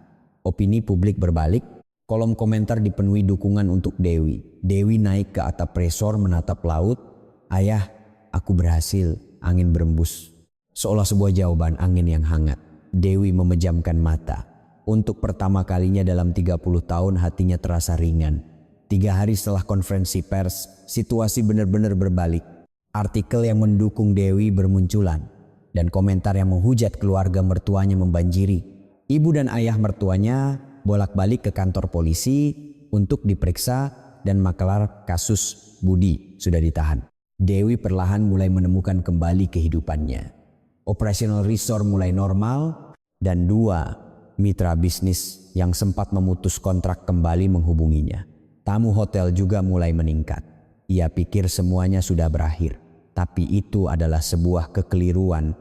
Opini publik berbalik. Kolom komentar dipenuhi dukungan untuk Dewi. Dewi naik ke atap resor menatap laut. "Ayah, aku berhasil." Angin berembus. Seolah sebuah jawaban angin yang hangat. Dewi memejamkan mata. Untuk pertama kalinya dalam 30 tahun hatinya terasa ringan. 3 hari setelah konferensi pers, situasi benar-benar berbalik. Artikel yang mendukung Dewi bermunculan. Dan komentar yang menghujat keluarga mertuanya membanjiri. Ibu dan ayah mertuanya bolak-balik ke kantor polisi untuk diperiksa dan makelar kasus Budi sudah ditahan. Dewi perlahan mulai menemukan kembali kehidupannya. Operasional resort mulai normal dan 2 mitra bisnis yang sempat memutus kontrak kembali menghubunginya. Tamu hotel juga mulai meningkat. Ia pikir semuanya sudah berakhir. Tapi itu adalah sebuah kekeliruan.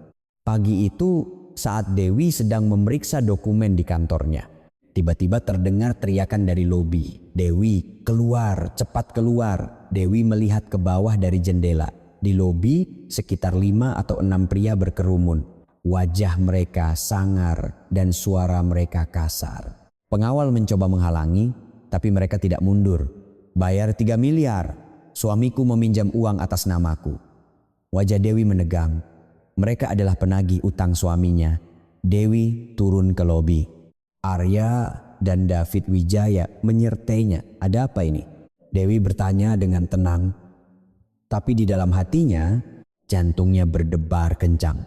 Pagi itu saat Dewi sedang memeriksa dokumen di kantornya. Tiba-tiba terdengar teriakan dari lobi. "Dewi, keluar, cepat keluar." Dewi melihat ke bawah dari jendela. Di lobi sekitar 5 atau 6 pria berkerumun. Wajah mereka sangar dan suara mereka kasar. Pengawal mencoba menghalangi, tapi mereka tidak mundur. "Bayar 3 miliar. Suamiku meminjam uang atas namaku." Wajah Dewi menegang. Mereka adalah penagih utang suaminya. Dewi turun ke lobi. Arya dan David Wijaya menyertainya. "Ada apa ini?" Dewi bertanya dengan tenang. Tapi di dalam hatinya, jantungnya berdebar kencang.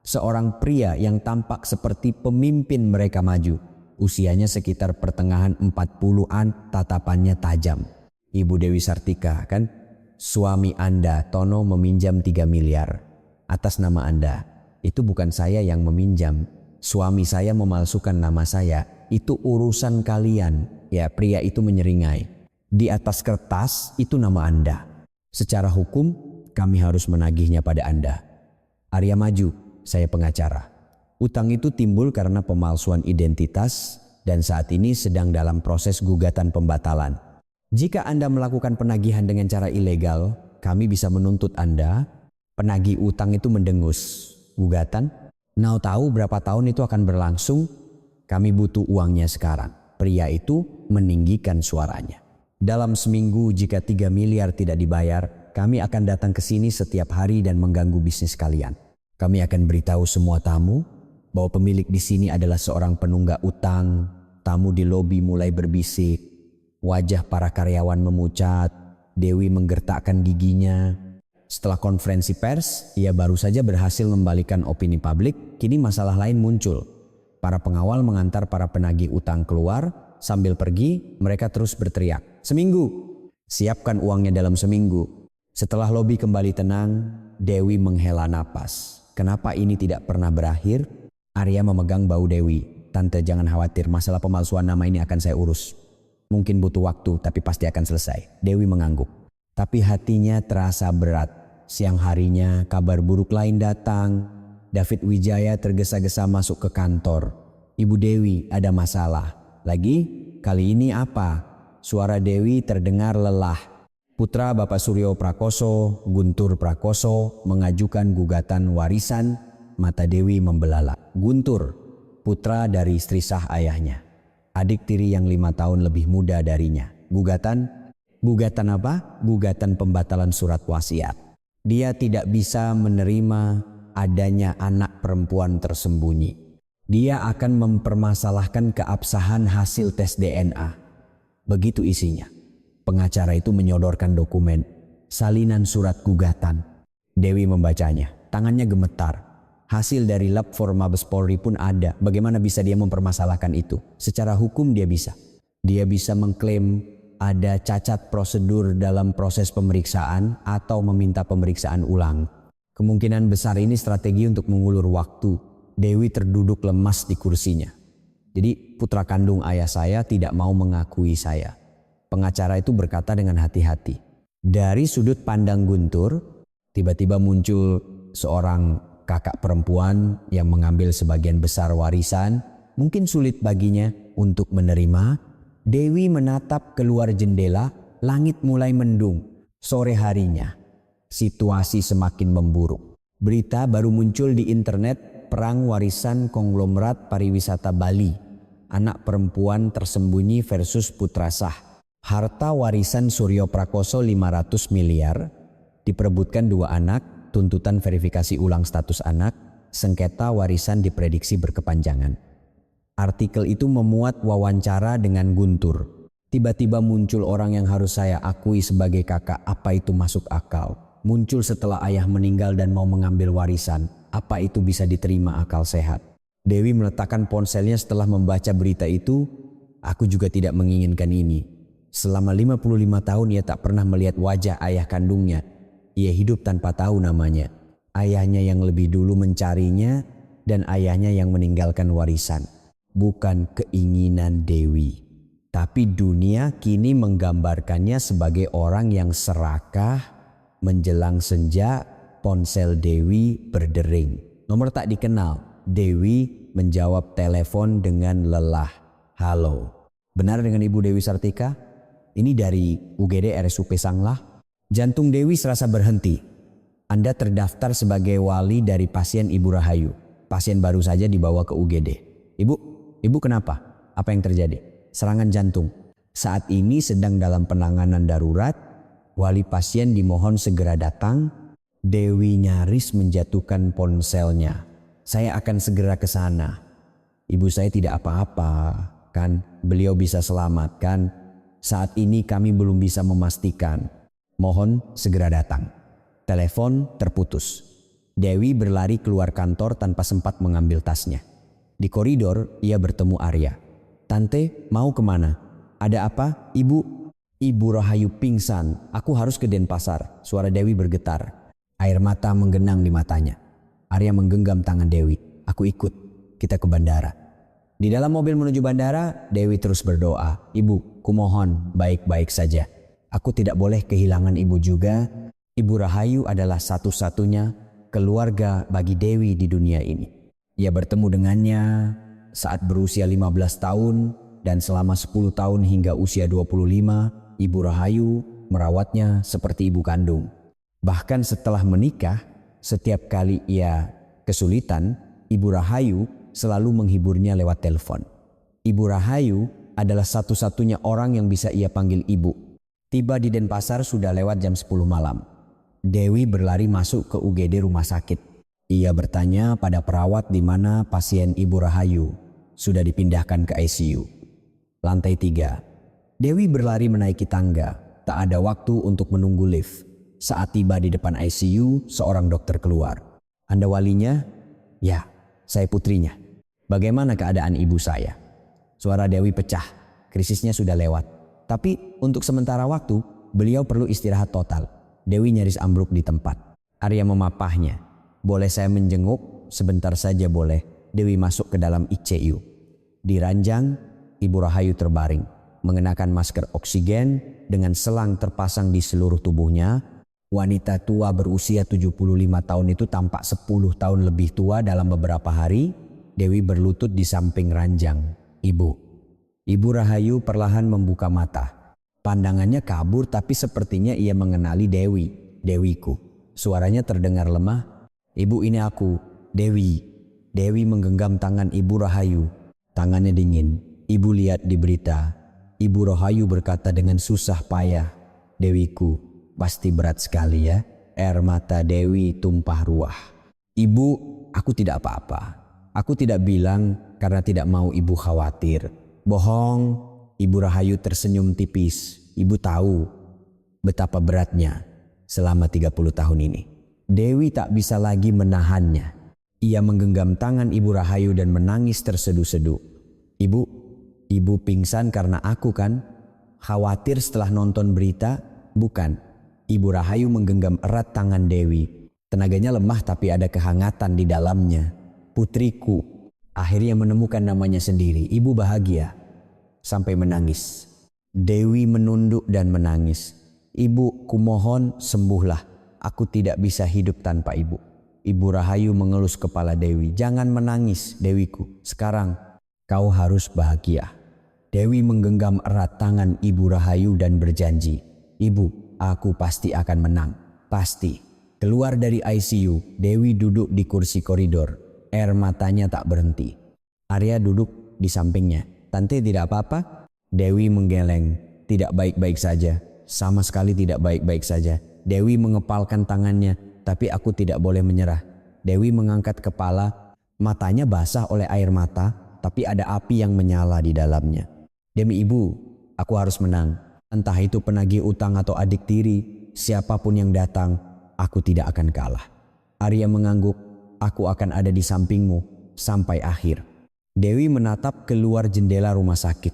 Seorang pria yang tampak seperti pemimpin mereka maju. Usianya sekitar pertengahan 40-an, tatapannya tajam. "Ibu Dewi Sartika, kan? Suami Anda, Tono, meminjam 3 miliar. Atas nama Anda." "Itu bukan saya yang meminjam. Suami saya memalsukan nama saya. Itu urusan kalian." Ya, pria itu menyeringai. "Di atas kertas itu nama Anda. Secara hukum kami harus menagihnya pada Anda." Arya maju. "Saya pengacara. Utang itu timbul karena pemalsuan identitas dan saat ini sedang dalam proses gugatan pembatalan. Jika Anda melakukan penagihan dengan cara ilegal, kami bisa menuntut Anda." Penagih utang itu mendengus. "Gugatan? Nau tahu berapa tahun itu akan berlangsung? Kami butuh uangnya sekarang." Pria itu meninggikan suaranya. "Dalam seminggu jika 3 miliar tidak dibayar, kami akan datang ke sini setiap hari dan mengganggu bisnis kalian. Kami akan beritahu semua tamu bahwa pemilik di sini adalah seorang penunggak utang." Tamu di lobi mulai berbisik. Wajah para karyawan memucat. Dewi menggertakkan giginya. Setelah konferensi pers, ia baru saja berhasil membalikan opini publik. Kini masalah lain muncul. Para pengawal mengantar para penagih utang keluar. Sambil pergi, mereka terus berteriak, "Seminggu! Siapkan uangnya dalam seminggu." Setelah lobi kembali tenang, Dewi menghela napas. Kenapa ini tidak pernah berakhir? Arya memegang bahu Dewi. "Tante, jangan khawatir, masalah pemalsuan nama ini akan saya urus. Mungkin butuh waktu, tapi pasti akan selesai." Dewi mengangguk. Tapi hatinya terasa berat. Siang harinya kabar buruk lain datang. David Wijaya tergesa-gesa masuk ke kantor. "Ibu Dewi, ada masalah." "Lagi? Kali ini apa?" Suara Dewi terdengar lelah. Putra Bapak Suryo Prakoso, Guntur Prakoso, mengajukan gugatan warisan. Mata Dewi membelalak. Guntur, putra dari istri sah ayahnya. Adik tiri yang 5 tahun lebih muda darinya. Gugatan? Gugatan apa? Gugatan pembatalan surat wasiat. Dia tidak bisa menerima adanya anak perempuan tersembunyi. Dia akan mempermasalahkan keabsahan hasil tes DNA. Begitu isinya. Pengacara itu menyodorkan dokumen, salinan surat gugatan. Dewi membacanya, tangannya gemetar. Hasil dari lab for Mabes Polri pun ada. Bagaimana bisa dia mempermasalahkan itu? Secara hukum dia bisa. Dia bisa mengklaim ada cacat prosedur dalam proses pemeriksaan atau meminta pemeriksaan ulang. Kemungkinan besar ini strategi untuk mengulur waktu. Dewi terduduk lemas di kursinya. Jadi putra kandung ayah saya tidak mau mengakui saya. Pengacara itu berkata dengan hati-hati. Dari sudut pandang Guntur, tiba-tiba muncul seorang kakak perempuan yang mengambil sebagian besar warisan. Mungkin sulit baginya untuk menerima. Dewi menatap keluar jendela, langit mulai mendung. Sore harinya, situasi semakin memburuk. Berita baru muncul di internet, perang warisan konglomerat pariwisata Bali. Anak perempuan tersembunyi versus putra sah. Harta warisan Suryo Prakoso 500 miliar, diperebutkan dua anak, tuntutan verifikasi ulang status anak, sengketa warisan diprediksi berkepanjangan. Artikel itu memuat wawancara dengan Guntur. Tiba-tiba muncul orang yang harus saya akui sebagai kakak. Apa itu masuk akal? Muncul setelah ayah meninggal dan mau mengambil warisan. Apa itu bisa diterima akal sehat? Dewi meletakkan ponselnya setelah membaca berita itu. Aku juga tidak menginginkan ini. Selama 55 tahun ia tak pernah melihat wajah ayah kandungnya. Ia hidup tanpa tahu namanya. Ayahnya yang lebih dulu mencarinya dan ayahnya yang meninggalkan warisan. Bukan keinginan Dewi, tapi dunia kini menggambarkannya sebagai orang yang serakah. Menjelang senja, ponsel Dewi berdering. Nomor tak dikenal. Dewi menjawab telepon dengan lelah. Halo, benar dengan Ibu Dewi Sartika? Ini dari UGD RSUP Sanglah. Jantung Dewi serasa berhenti. Anda terdaftar sebagai wali dari pasien Ibu Rahayu. Pasien baru saja dibawa ke UGD. Ibu kenapa? Apa yang terjadi? Serangan jantung. Saat ini sedang dalam penanganan darurat. Wali pasien dimohon segera datang. Dewi nyaris menjatuhkan ponselnya. Saya akan segera ke sana. Ibu saya tidak apa-apa, kan? Beliau bisa selamat, kan? Saat ini kami belum bisa memastikan. Mohon segera datang. Telepon terputus. Dewi berlari keluar kantor tanpa sempat mengambil tasnya. Di koridor, ia bertemu Arya. Tante, mau kemana? Ada apa, Ibu? Ibu Rahayu pingsan. Aku harus ke Denpasar. Suara Dewi bergetar. Air mata menggenang di matanya. Arya menggenggam tangan Dewi. Aku ikut. Kita ke bandara. Di dalam mobil menuju bandara, Dewi terus berdoa. Ibu, kumohon baik-baik saja. Aku tidak boleh kehilangan Ibu juga. Ibu Rahayu adalah satu-satunya keluarga bagi Dewi di dunia ini. Ia bertemu dengannya saat berusia 15 tahun dan selama 10 tahun hingga usia 25, Ibu Rahayu merawatnya seperti ibu kandung. Bahkan setelah menikah, setiap kali ia kesulitan, Ibu Rahayu selalu menghiburnya lewat telepon. Ibu Rahayu adalah satu-satunya orang yang bisa ia panggil ibu. Tiba di Denpasar sudah lewat jam 10 malam. Dewi berlari masuk ke UGD rumah sakit. Ia bertanya pada perawat di mana pasien Ibu Rahayu sudah dipindahkan ke ICU. Lantai 3. Dewi berlari menaiki tangga. Tak ada waktu untuk menunggu lift. Saat tiba di depan ICU, seorang dokter keluar. Anda walinya? Ya, saya putrinya. Bagaimana keadaan ibu saya? Suara Dewi pecah. Krisisnya sudah lewat. Tapi untuk sementara waktu, beliau perlu istirahat total. Dewi nyaris ambruk di tempat. Arya memapahnya. Boleh saya menjenguk? Sebentar saja boleh. Dewi masuk ke dalam ICU. Di ranjang, Ibu Rahayu terbaring. Mengenakan masker oksigen dengan selang terpasang di seluruh tubuhnya. Wanita tua berusia 75 tahun itu tampak 10 tahun lebih tua dalam beberapa hari. Dewi berlutut di samping ranjang. Ibu Rahayu perlahan membuka mata. Pandangannya kabur tapi sepertinya ia mengenali Dewi. Dewiku. Suaranya terdengar lemah. Ibu, ini aku, Dewi. Dewi menggenggam tangan Ibu Rahayu. Tangannya dingin. Ibu lihat di berita. Ibu Rahayu berkata dengan susah payah. Dewiku, pasti berat sekali ya. Air mata Dewi tumpah ruah. Ibu, aku tidak apa-apa. Aku tidak bilang karena tidak mau ibu khawatir. Bohong. Ibu Rahayu tersenyum tipis. Ibu tahu betapa beratnya selama 30 tahun ini. Dewi tak bisa lagi menahannya. Ia menggenggam tangan Ibu Rahayu dan menangis terseduh-seduh. Ibu pingsan karena aku kan? Khawatir setelah nonton berita? Bukan. Ibu Rahayu menggenggam erat tangan Dewi. Tenaganya lemah tapi ada kehangatan di dalamnya. Putriku. Akhirnya menemukan namanya sendiri. Ibu bahagia. Sampai menangis. Dewi menunduk dan menangis. Ibu, kumohon sembuhlah. Aku tidak bisa hidup tanpa ibu. Ibu Rahayu mengelus kepala Dewi. Jangan menangis, Dewiku. Sekarang kau harus bahagia. Dewi menggenggam erat tangan Ibu Rahayu dan berjanji. Ibu, aku pasti akan menang. Pasti. Keluar dari ICU, Dewi duduk di kursi koridor. Air matanya tak berhenti. Arya duduk di sampingnya. Tante tidak apa-apa? Dewi menggeleng. Tidak baik-baik saja. Sama sekali tidak baik-baik saja. Dewi mengepalkan tangannya, tapi aku tidak boleh menyerah. Dewi mengangkat kepala, matanya basah oleh air mata, tapi ada api yang menyala di dalamnya. Demi ibu, aku harus menang. Entah itu penagih utang atau adik tiri, siapapun yang datang, aku tidak akan kalah. Arya mengangguk, aku akan ada di sampingmu sampai akhir. Dewi menatap keluar jendela rumah sakit.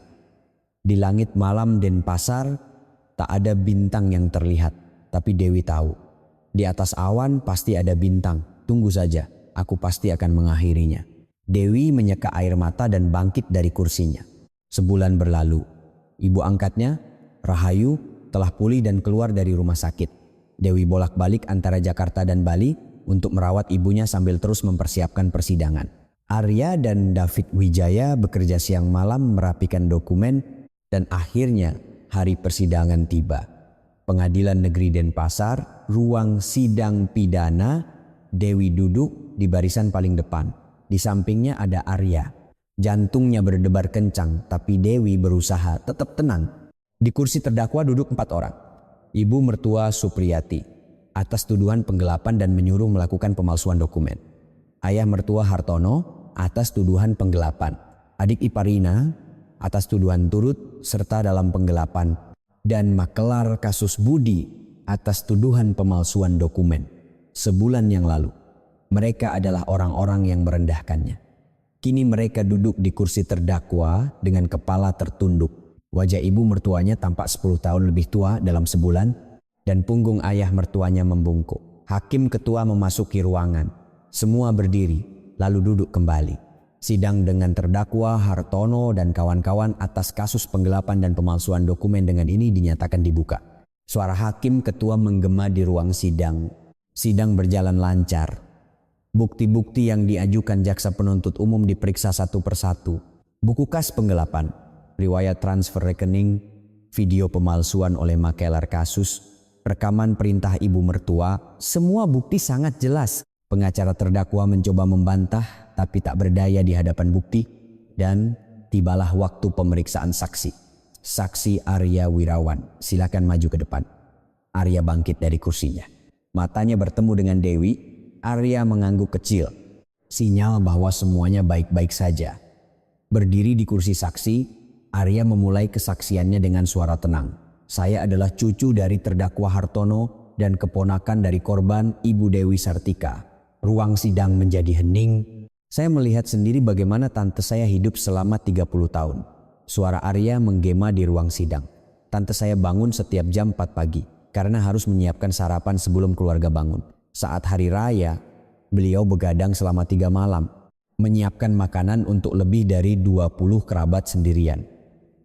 Di langit malam Denpasar, tak ada bintang yang terlihat. Tapi Dewi tahu, di atas awan pasti ada bintang. Tunggu saja, aku pasti akan mengakhirinya. Dewi menyeka air mata dan bangkit dari kursinya. Sebulan berlalu, ibu angkatnya, Rahayu, telah pulih dan keluar dari rumah sakit. Dewi bolak-balik antara Jakarta dan Bali untuk merawat ibunya sambil terus mempersiapkan persidangan. Arya dan David Wijaya bekerja siang malam merapikan dokumen dan akhirnya hari persidangan tiba. Pengadilan Negeri Denpasar, ruang sidang pidana. Dewi duduk di barisan paling depan. Di sampingnya ada Arya. Jantungnya berdebar kencang, tapi Dewi berusaha tetap tenang. Di kursi terdakwa duduk 4 orang. Ibu mertua Supriyati atas tuduhan penggelapan dan menyuruh melakukan pemalsuan dokumen. Ayah mertua Hartono atas tuduhan penggelapan. Adik ipar Rina atas tuduhan turut serta dalam penggelapan. Dan makelar kasus Budi atas tuduhan pemalsuan dokumen. Sebulan yang lalu, mereka adalah orang-orang yang merendahkannya. Kini mereka duduk di kursi terdakwa dengan kepala tertunduk. Wajah ibu mertuanya tampak 10 tahun lebih tua dalam sebulan dan punggung ayah mertuanya membungkuk. Hakim ketua memasuki ruangan. Semua berdiri lalu duduk kembali. Sidang dengan terdakwa Hartono dan kawan-kawan atas kasus penggelapan dan pemalsuan dokumen dengan ini dinyatakan dibuka. Suara hakim ketua menggema di ruang sidang. Sidang berjalan lancar. Bukti-bukti yang diajukan jaksa penuntut umum diperiksa satu persatu. Buku kas penggelapan, riwayat transfer rekening, video pemalsuan oleh makelar kasus, rekaman perintah ibu mertua, semua bukti sangat jelas. Pengacara terdakwa mencoba membantah tapi tak berdaya di hadapan bukti dan tibalah waktu pemeriksaan saksi. Saksi Arya Wirawan, silakan maju ke depan. Arya bangkit dari kursinya. Matanya bertemu dengan Dewi. Arya mengangguk kecil. Sinyal bahwa semuanya baik-baik saja. Berdiri di kursi saksi, Arya memulai kesaksiannya dengan suara tenang. Saya adalah cucu dari terdakwa Hartono dan keponakan dari korban Ibu Dewi Sartika. Ruang sidang menjadi hening. Saya melihat sendiri bagaimana tante saya hidup selama 30 tahun. Suara Arya menggema di ruang sidang. Tante saya bangun setiap jam 4 pagi karena harus menyiapkan sarapan sebelum keluarga bangun. Saat hari raya, beliau begadang selama 3 malam. Menyiapkan makanan untuk lebih dari 20 kerabat sendirian.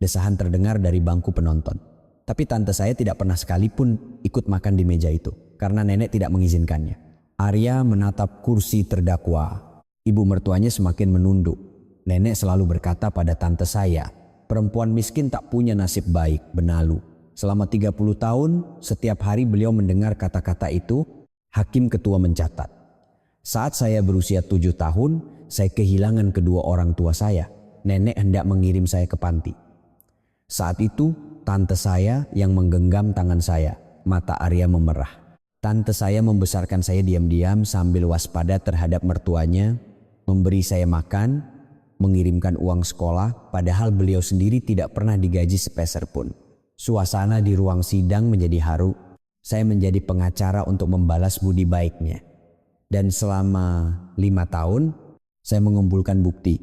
Desahan terdengar dari bangku penonton. Tapi tante saya tidak pernah sekalipun ikut makan di meja itu karena nenek tidak mengizinkannya. Arya menatap kursi terdakwa. Ibu mertuanya semakin menunduk. Nenek selalu berkata pada tante saya, perempuan miskin tak punya nasib baik, benalu. Selama 30 tahun, setiap hari beliau mendengar kata-kata itu. Hakim ketua mencatat. Saat saya berusia 7 tahun, saya kehilangan kedua orang tua saya. Nenek hendak mengirim saya ke panti. Saat itu, tante saya yang menggenggam tangan saya. Mata Arya memerah. Tante saya membesarkan saya diam-diam sambil waspada terhadap mertuanya, memberi saya makan, mengirimkan uang sekolah, padahal beliau sendiri tidak pernah digaji sepeser pun. Suasana di ruang sidang menjadi haru. Saya menjadi pengacara untuk membalas budi baiknya. Dan selama 5 tahun, saya mengumpulkan bukti.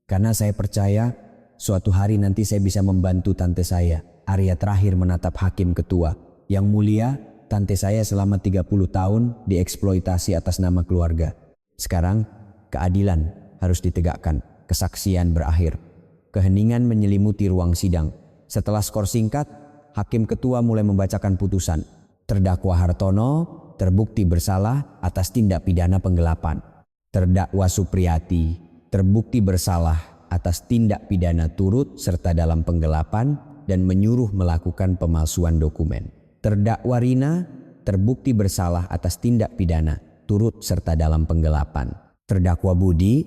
Karena saya percaya suatu hari nanti saya bisa membantu tante saya. Arya terakhir menatap hakim ketua. Yang mulia, tante saya selama 30 tahun dieksploitasi atas nama keluarga. Sekarang keadilan harus ditegakkan. Kesaksian berakhir. Keheningan menyelimuti ruang sidang. Setelah skor singkat, hakim ketua mulai membacakan putusan. Terdakwa Hartono terbukti bersalah atas tindak pidana penggelapan. Terdakwa Supriyati terbukti bersalah atas tindak pidana turut serta dalam penggelapan dan menyuruh melakukan pemalsuan dokumen. Terdakwa Rina terbukti bersalah atas tindak pidana turut serta dalam penggelapan. Terdakwa Budi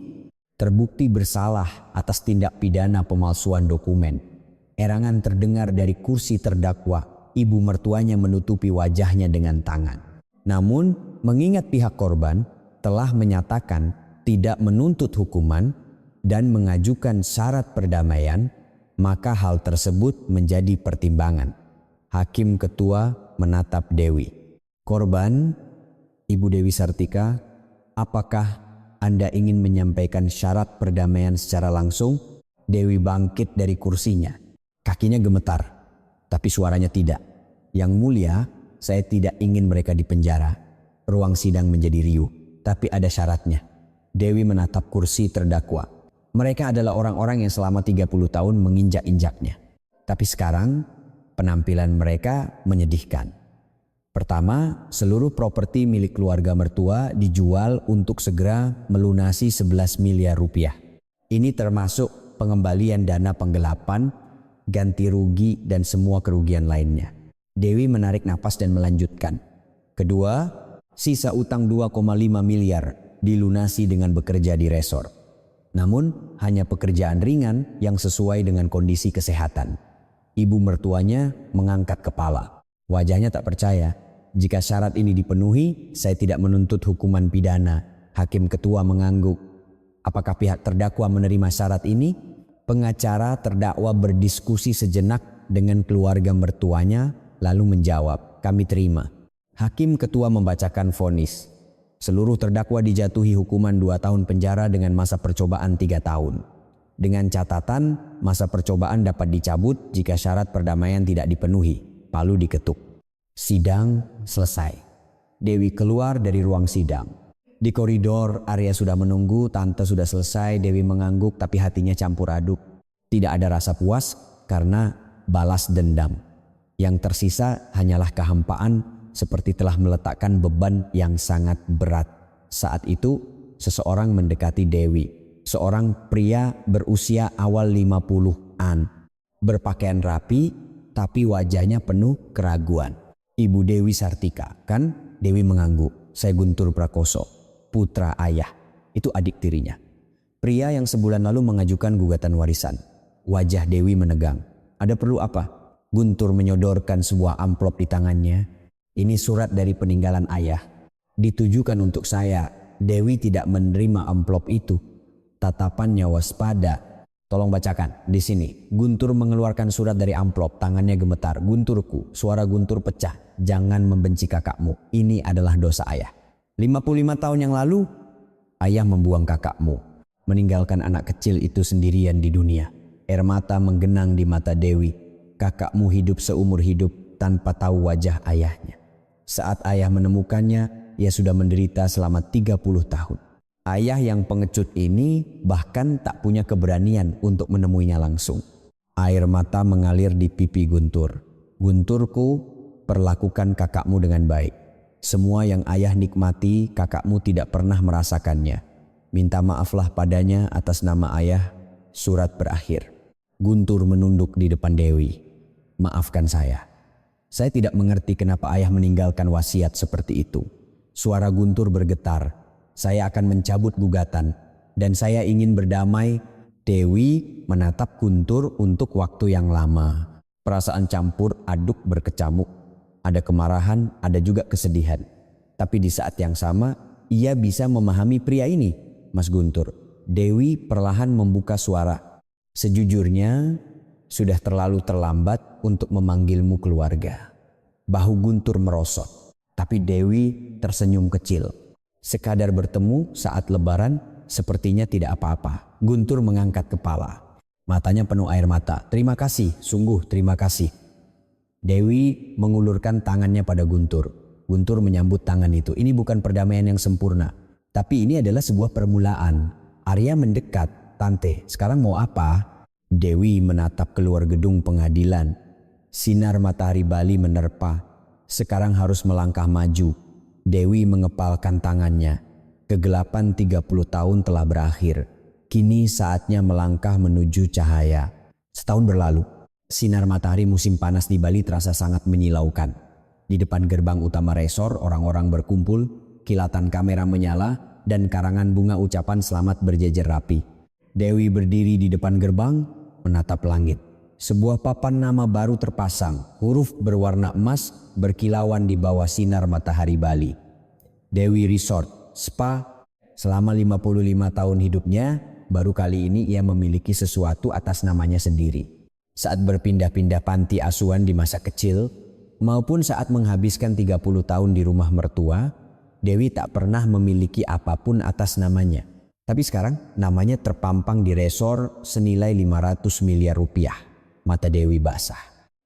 terbukti bersalah atas tindak pidana pemalsuan dokumen. Erangan terdengar dari kursi terdakwa, ibu mertuanya menutupi wajahnya dengan tangan. Namun, mengingat pihak korban telah menyatakan tidak menuntut hukuman dan mengajukan syarat perdamaian, maka hal tersebut menjadi pertimbangan. Hakim ketua menatap Dewi. Korban, Ibu Dewi Sartika, apakah Anda ingin menyampaikan syarat perdamaian secara langsung? Dewi bangkit dari kursinya. Kakinya gemetar, tapi suaranya tidak. Yang mulia, saya tidak ingin mereka dipenjara. Ruang sidang menjadi riuh, tapi ada syaratnya. Dewi menatap kursi terdakwa. Mereka adalah orang-orang yang selama 30 tahun menginjak-injaknya. Tapi sekarang, penampilan mereka menyedihkan. Pertama, seluruh properti milik keluarga mertua dijual untuk segera melunasi 11 miliar rupiah. Ini termasuk pengembalian dana penggelapan, ganti rugi, dan semua kerugian lainnya. Dewi menarik napas dan melanjutkan. Kedua, sisa utang 2,5 miliar dilunasi dengan bekerja di resor. Namun, hanya pekerjaan ringan yang sesuai dengan kondisi kesehatan. Ibu mertuanya mengangkat kepala. Wajahnya tak percaya. Jika syarat ini dipenuhi, saya tidak menuntut hukuman pidana. Hakim ketua mengangguk. Apakah pihak terdakwa menerima syarat ini? Pengacara terdakwa berdiskusi sejenak dengan keluarga mertuanya, lalu menjawab, kami terima. Hakim ketua membacakan vonis. Seluruh terdakwa dijatuhi hukuman 2 tahun penjara dengan masa percobaan 3 tahun. Dengan catatan, masa percobaan dapat dicabut jika syarat perdamaian tidak dipenuhi. Palu diketuk. Sidang selesai. Dewi keluar dari ruang sidang. Di koridor, Arya sudah menunggu, tante sudah selesai, Dewi mengangguk tapi hatinya campur aduk. Tidak ada rasa puas karena balas dendam. Yang tersisa hanyalah kehampaan seperti telah meletakkan beban yang sangat berat. Saat itu, seseorang mendekati Dewi. Seorang pria berusia awal 50-an. Berpakaian rapi, tapi wajahnya penuh keraguan. Ibu Dewi Sartika, kan? Dewi mengangguk. Saya Guntur Prakoso, putra ayah. Itu adik tirinya. Pria yang sebulan lalu mengajukan gugatan warisan. Wajah Dewi menegang. Ada perlu apa? Guntur menyodorkan sebuah amplop di tangannya. Ini surat dari peninggalan ayah. Ditujukan untuk saya. Dewi tidak menerima amplop itu. Tatapannya waspada. Tolong bacakan di sini. Guntur mengeluarkan surat dari amplop, tangannya gemetar. Gunturku, suara Guntur pecah. Jangan membenci kakakmu. Ini adalah dosa ayah. 55 tahun yang lalu, ayah membuang kakakmu, meninggalkan anak kecil itu sendirian di dunia. Air mata menggenang di mata Dewi. Kakakmu hidup seumur hidup tanpa tahu wajah ayahnya. Saat ayah menemukannya, ia sudah menderita selama 30 tahun. Ayah yang pengecut ini bahkan tak punya keberanian untuk menemuinya langsung. Air mata mengalir di pipi Guntur. Gunturku, perlakukan kakakmu dengan baik. Semua yang ayah nikmati, kakakmu tidak pernah merasakannya. Minta maaflah padanya atas nama ayah. Surat berakhir. Guntur menunduk di depan Dewi. Maafkan saya. Saya tidak mengerti kenapa ayah meninggalkan wasiat seperti itu. Suara Guntur bergetar. Saya akan mencabut gugatan dan saya ingin berdamai. Dewi menatap Guntur untuk waktu yang lama. Perasaan campur aduk berkecamuk. Ada kemarahan, ada juga kesedihan. Tapi di saat yang sama, ia bisa memahami pria ini, Mas Guntur. Dewi perlahan membuka suara. Sejujurnya, sudah terlalu terlambat untuk memanggilmu keluarga. Bahu Guntur merosot, tapi Dewi tersenyum kecil. Sekadar bertemu saat lebaran, sepertinya tidak apa-apa. Guntur mengangkat kepala. Matanya penuh air mata. Terima kasih, sungguh terima kasih. Dewi mengulurkan tangannya pada Guntur. Guntur menyambut tangan itu. Ini bukan perdamaian yang sempurna, tapi ini adalah sebuah permulaan. Arya mendekat. Tante, sekarang mau apa? Dewi menatap keluar gedung pengadilan. Sinar matahari Bali menerpa. Sekarang harus melangkah maju. Dewi mengepalkan tangannya. Kegelapan 30 tahun telah berakhir. Kini saatnya melangkah menuju cahaya. Setahun berlalu. Sinar matahari musim panas di Bali terasa sangat menyilaukan. Di depan gerbang utama resor, orang-orang berkumpul, kilatan kamera menyala, dan karangan bunga ucapan selamat berjejer rapi. Dewi berdiri di depan gerbang, menatap langit. Sebuah papan nama baru terpasang, huruf berwarna emas berkilauan di bawah sinar matahari Bali. Dewi Resort, Spa. Selama 55 tahun hidupnya, baru kali ini ia memiliki sesuatu atas namanya sendiri. Saat berpindah-pindah panti asuhan di masa kecil, maupun saat menghabiskan 30 tahun di rumah mertua, Dewi tak pernah memiliki apapun atas namanya. Tapi sekarang namanya terpampang di resor senilai 500 miliar rupiah. Mata Dewi basah.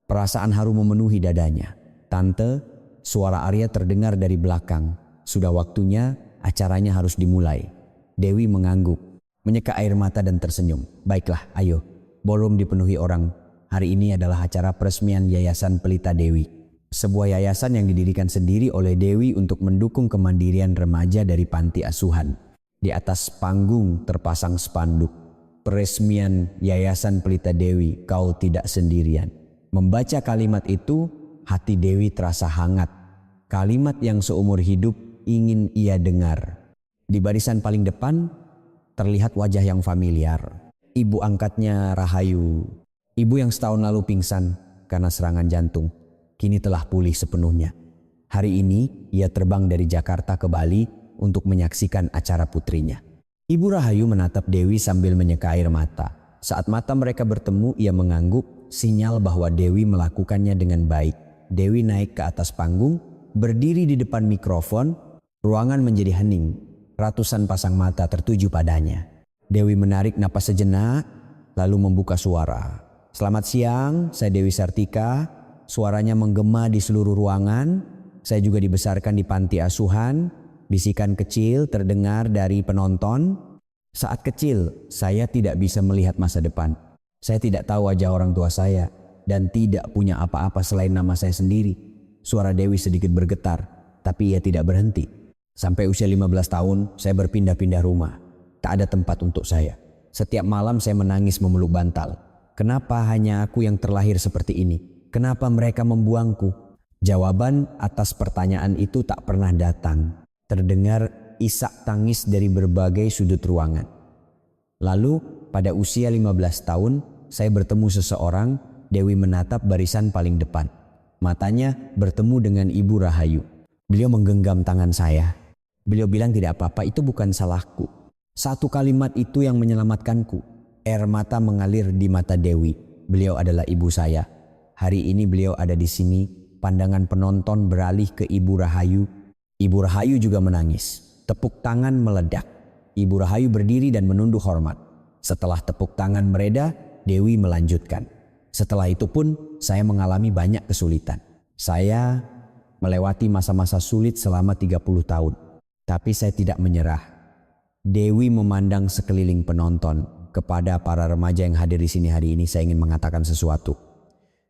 Perasaan haru memenuhi dadanya. Tante, suara Arya terdengar dari belakang. Sudah waktunya acaranya harus dimulai. Dewi mengangguk, menyeka air mata dan tersenyum. Baiklah, ayo. Belum dipenuhi orang. Hari ini adalah acara peresmian Yayasan Pelita Dewi. Sebuah yayasan yang didirikan sendiri oleh Dewi untuk mendukung kemandirian remaja dari panti asuhan. Di atas panggung terpasang spanduk. Peresmian Yayasan Pelita Dewi, kau tidak sendirian. Membaca kalimat itu, hati Dewi terasa hangat. Kalimat yang seumur hidup ingin ia dengar. Di barisan paling depan, terlihat wajah yang familiar. Ibu angkatnya Rahayu. Ibu yang setahun lalu pingsan karena serangan jantung, kini telah pulih sepenuhnya. Hari ini ia terbang dari Jakarta ke Bali untuk menyaksikan acara putrinya. Ibu Rahayu menatap Dewi sambil menyeka air mata. Saat mata mereka bertemu, ia mengangguk, sinyal bahwa Dewi melakukannya dengan baik. Dewi naik ke atas panggung, berdiri di depan mikrofon. Ruangan menjadi hening. Ratusan pasang mata tertuju padanya. Dewi menarik napas sejenak, lalu membuka suara. Selamat siang, saya Dewi Sartika. Suaranya menggema di seluruh ruangan. Saya juga dibesarkan di panti asuhan. Bisikan kecil terdengar dari penonton. Saat kecil, saya tidak bisa melihat masa depan. Saya tidak tahu wajah orang tua saya dan tidak punya apa-apa selain nama saya sendiri. Suara Dewi sedikit bergetar, tapi ia tidak berhenti. Sampai usia 15 tahun, saya berpindah-pindah rumah. Tak ada tempat untuk saya. Setiap malam saya menangis memeluk bantal. Kenapa hanya aku yang terlahir seperti ini? Kenapa mereka membuangku? Jawaban atas pertanyaan itu tak pernah datang. Terdengar isak tangis dari berbagai sudut ruangan. Lalu pada usia 15 tahun, saya bertemu seseorang. Dewi menatap barisan paling depan. Matanya bertemu dengan Ibu Rahayu. Beliau menggenggam tangan saya. Beliau bilang tidak apa-apa, itu bukan salahku. Satu kalimat itu yang menyelamatkanku. Air mata mengalir di mata Dewi. Beliau adalah ibu saya. Hari ini beliau ada di sini. Pandangan penonton beralih ke Ibu Rahayu. Ibu Rahayu juga menangis. Tepuk tangan meledak. Ibu Rahayu berdiri dan menunduk hormat. Setelah tepuk tangan mereda, Dewi melanjutkan. Setelah itu pun saya mengalami banyak kesulitan. Saya melewati masa-masa sulit selama 30 tahun. Tapi saya tidak menyerah. Dewi memandang sekeliling penonton. Kepada para remaja yang hadir di sini hari ini, saya ingin mengatakan sesuatu.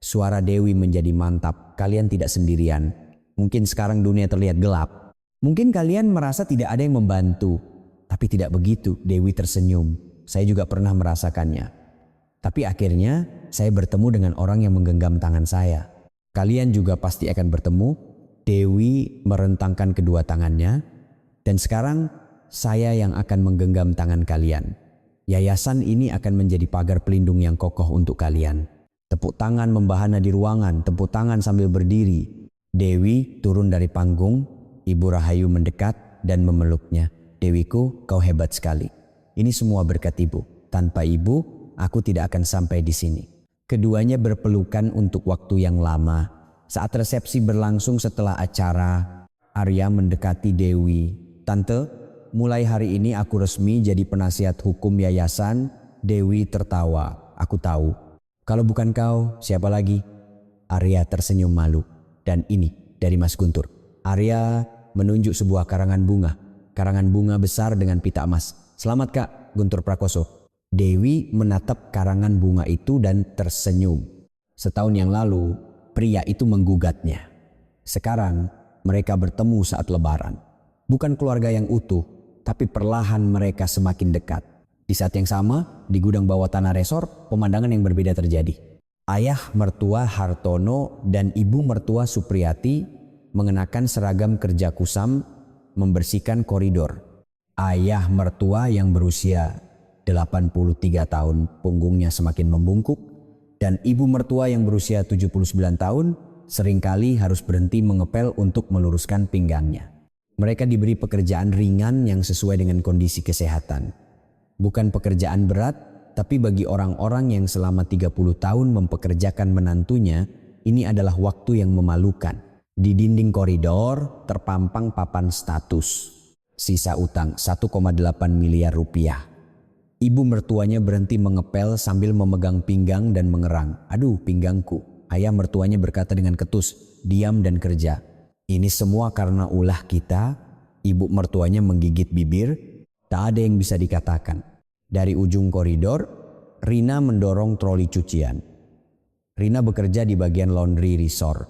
Suara Dewi menjadi mantap. Kalian tidak sendirian. Mungkin sekarang dunia terlihat gelap. Mungkin kalian merasa tidak ada yang membantu. Tapi tidak begitu. Dewi tersenyum. Saya juga pernah merasakannya. Tapi akhirnya saya bertemu dengan orang yang menggenggam tangan saya. Kalian juga pasti akan bertemu. Dewi merentangkan kedua tangannya. Dan sekarang saya yang akan menggenggam tangan kalian. Yayasan ini akan menjadi pagar pelindung yang kokoh untuk kalian. Tepuk tangan membahana di ruangan, tepuk tangan sambil berdiri. Dewi turun dari panggung, Ibu Rahayu mendekat dan memeluknya. Dewiku, kau hebat sekali. Ini semua berkat ibu. Tanpa ibu, aku tidak akan sampai di sini. Keduanya berpelukan untuk waktu yang lama. Saat resepsi berlangsung setelah acara, Arya mendekati Dewi. Tante, mulai hari ini aku resmi jadi penasihat hukum yayasan. Dewi tertawa. Aku tahu. Kalau bukan kau, siapa lagi? Arya tersenyum malu. Dan ini dari Mas Guntur. Arya menunjuk sebuah karangan bunga. Karangan bunga besar dengan pita emas. Selamat Kak, Guntur Prakoso. Dewi menatap karangan bunga itu dan tersenyum. Setahun yang lalu, pria itu menggugatnya. Sekarang, mereka bertemu saat lebaran. Bukan keluarga yang utuh, tapi perlahan mereka semakin dekat. Di saat yang sama, di gudang bawah tanah resor, pemandangan yang berbeda terjadi. Ayah mertua Hartono dan ibu mertua Supriyati mengenakan seragam kerja kusam membersihkan koridor. Ayah mertua yang berusia 83 tahun punggungnya semakin membungkuk dan ibu mertua yang berusia 79 tahun seringkali harus berhenti mengepel untuk meluruskan pinggangnya. Mereka diberi pekerjaan ringan yang sesuai dengan kondisi kesehatan. Bukan pekerjaan berat, tapi bagi orang-orang yang selama 30 tahun mempekerjakan menantunya, ini adalah waktu yang memalukan. Di dinding koridor terpampang papan status. Sisa utang 1,8 miliar rupiah. Ibu mertuanya berhenti mengepel sambil memegang pinggang dan mengerang. Aduh, pinggangku. Ayah mertuanya berkata dengan ketus, diam dan kerja. Ini semua karena ulah kita. Ibu mertuanya menggigit bibir. Tak ada yang bisa dikatakan. Dari ujung koridor, Rina mendorong troli cucian. Rina bekerja di bagian laundry resort.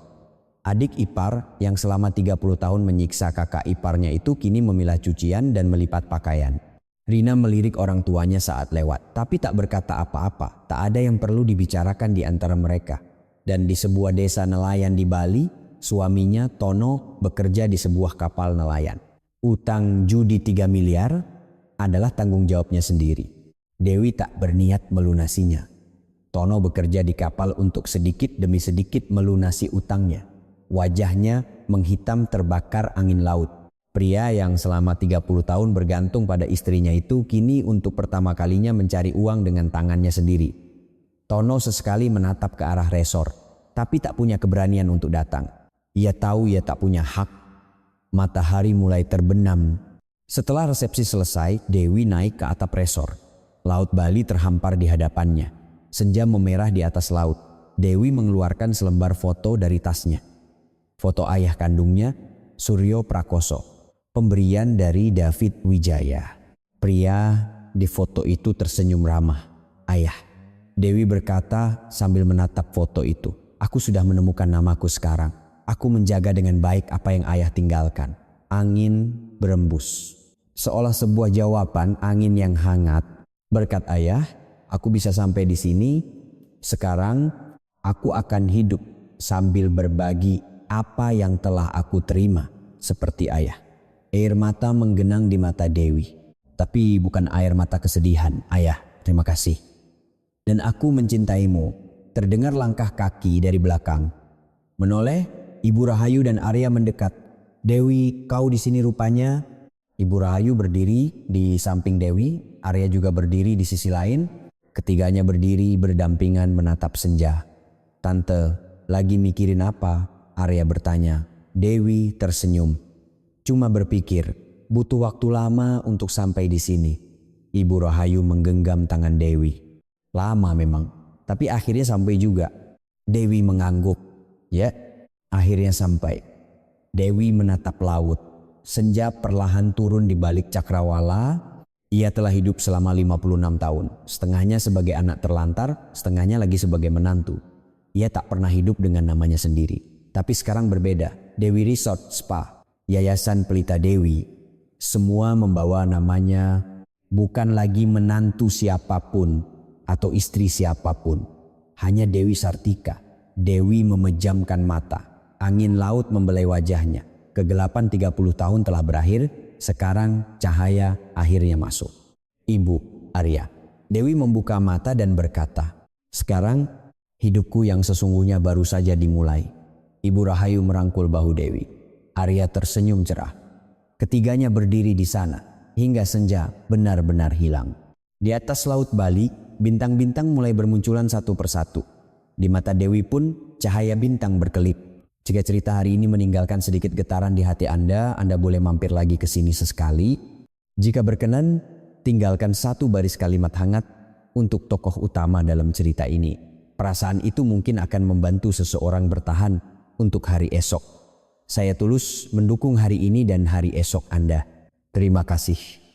Adik ipar yang selama 30 tahun menyiksa kakak iparnya itu kini memilah cucian dan melipat pakaian. Rina melirik orang tuanya saat lewat, tapi tak berkata apa-apa. Tak ada yang perlu dibicarakan di antara mereka. Dan di sebuah desa nelayan di Bali, suaminya Tono bekerja di sebuah kapal nelayan. Utang judi 3 miliar adalah tanggung jawabnya sendiri. Dewi tak berniat melunasinya. Tono bekerja di kapal untuk sedikit demi sedikit melunasi utangnya. Wajahnya menghitam terbakar angin laut. Pria yang selama 30 tahun bergantung pada istrinya itu kini untuk pertama kalinya mencari uang dengan tangannya sendiri. Tono sesekali menatap ke arah resor, tapi tak punya keberanian untuk datang. Ia tahu ia tak punya hak. Matahari mulai terbenam. Setelah resepsi selesai, Dewi naik ke atap resor. Laut Bali terhampar di hadapannya. Senja memerah di atas laut. Dewi mengeluarkan selembar foto dari tasnya. Foto ayah kandungnya, Suryo Prakoso. Pemberian dari David Wijaya. Pria di foto itu tersenyum ramah. Ayah. Dewi berkata sambil menatap foto itu. Aku sudah menemukan namaku sekarang. Aku menjaga dengan baik apa yang ayah tinggalkan. Angin berembus. Seolah sebuah jawaban angin yang hangat. Berkat ayah, aku bisa sampai di sini. Sekarang aku akan hidup sambil berbagi apa yang telah aku terima seperti ayah. Air mata menggenang di mata Dewi. Tapi bukan air mata kesedihan. Ayah, terima kasih. Dan aku mencintaimu. Terdengar langkah kaki dari belakang. Menoleh, Ibu Rahayu dan Arya mendekat. Dewi, kau di sini rupanya. Ibu Rahayu berdiri di samping Dewi. Arya juga berdiri di sisi lain. Ketiganya berdiri berdampingan menatap senja. Tante, lagi mikirin apa? Arya bertanya. Dewi tersenyum. Cuma berpikir, butuh waktu lama untuk sampai di sini. Ibu Rahayu menggenggam tangan Dewi. Lama memang, tapi akhirnya sampai juga. Dewi mengangguk. Ya, akhirnya sampai. Dewi menatap laut. Senja perlahan turun di balik cakrawala. Ia telah hidup selama 56 tahun. Setengahnya sebagai anak terlantar, setengahnya lagi sebagai menantu. Ia tak pernah hidup dengan namanya sendiri. Tapi sekarang berbeda. Dewi Resort Spa, Yayasan Pelita Dewi. Semua membawa namanya, bukan lagi menantu siapapun atau istri siapapun. Hanya Dewi Sartika. Dewi memejamkan mata. Angin laut membelai wajahnya. Kegelapan 30 tahun telah berakhir. Sekarang cahaya akhirnya masuk. Ibu, Arya. Dewi membuka mata dan berkata, sekarang hidupku yang sesungguhnya baru saja dimulai. Ibu Rahayu merangkul bahu Dewi. Arya tersenyum cerah. Ketiganya berdiri di sana hingga senja benar-benar hilang. Di atas laut Bali, bintang-bintang mulai bermunculan satu persatu. Di mata Dewi pun cahaya bintang berkelip. Jika cerita hari ini meninggalkan sedikit getaran di hati Anda boleh mampir lagi ke sini sesekali. Jika berkenan, tinggalkan satu baris kalimat hangat untuk tokoh utama dalam cerita ini. Perasaan itu mungkin akan membantu seseorang bertahan untuk hari esok. Saya tulus mendukung hari ini dan hari esok Anda. Terima kasih.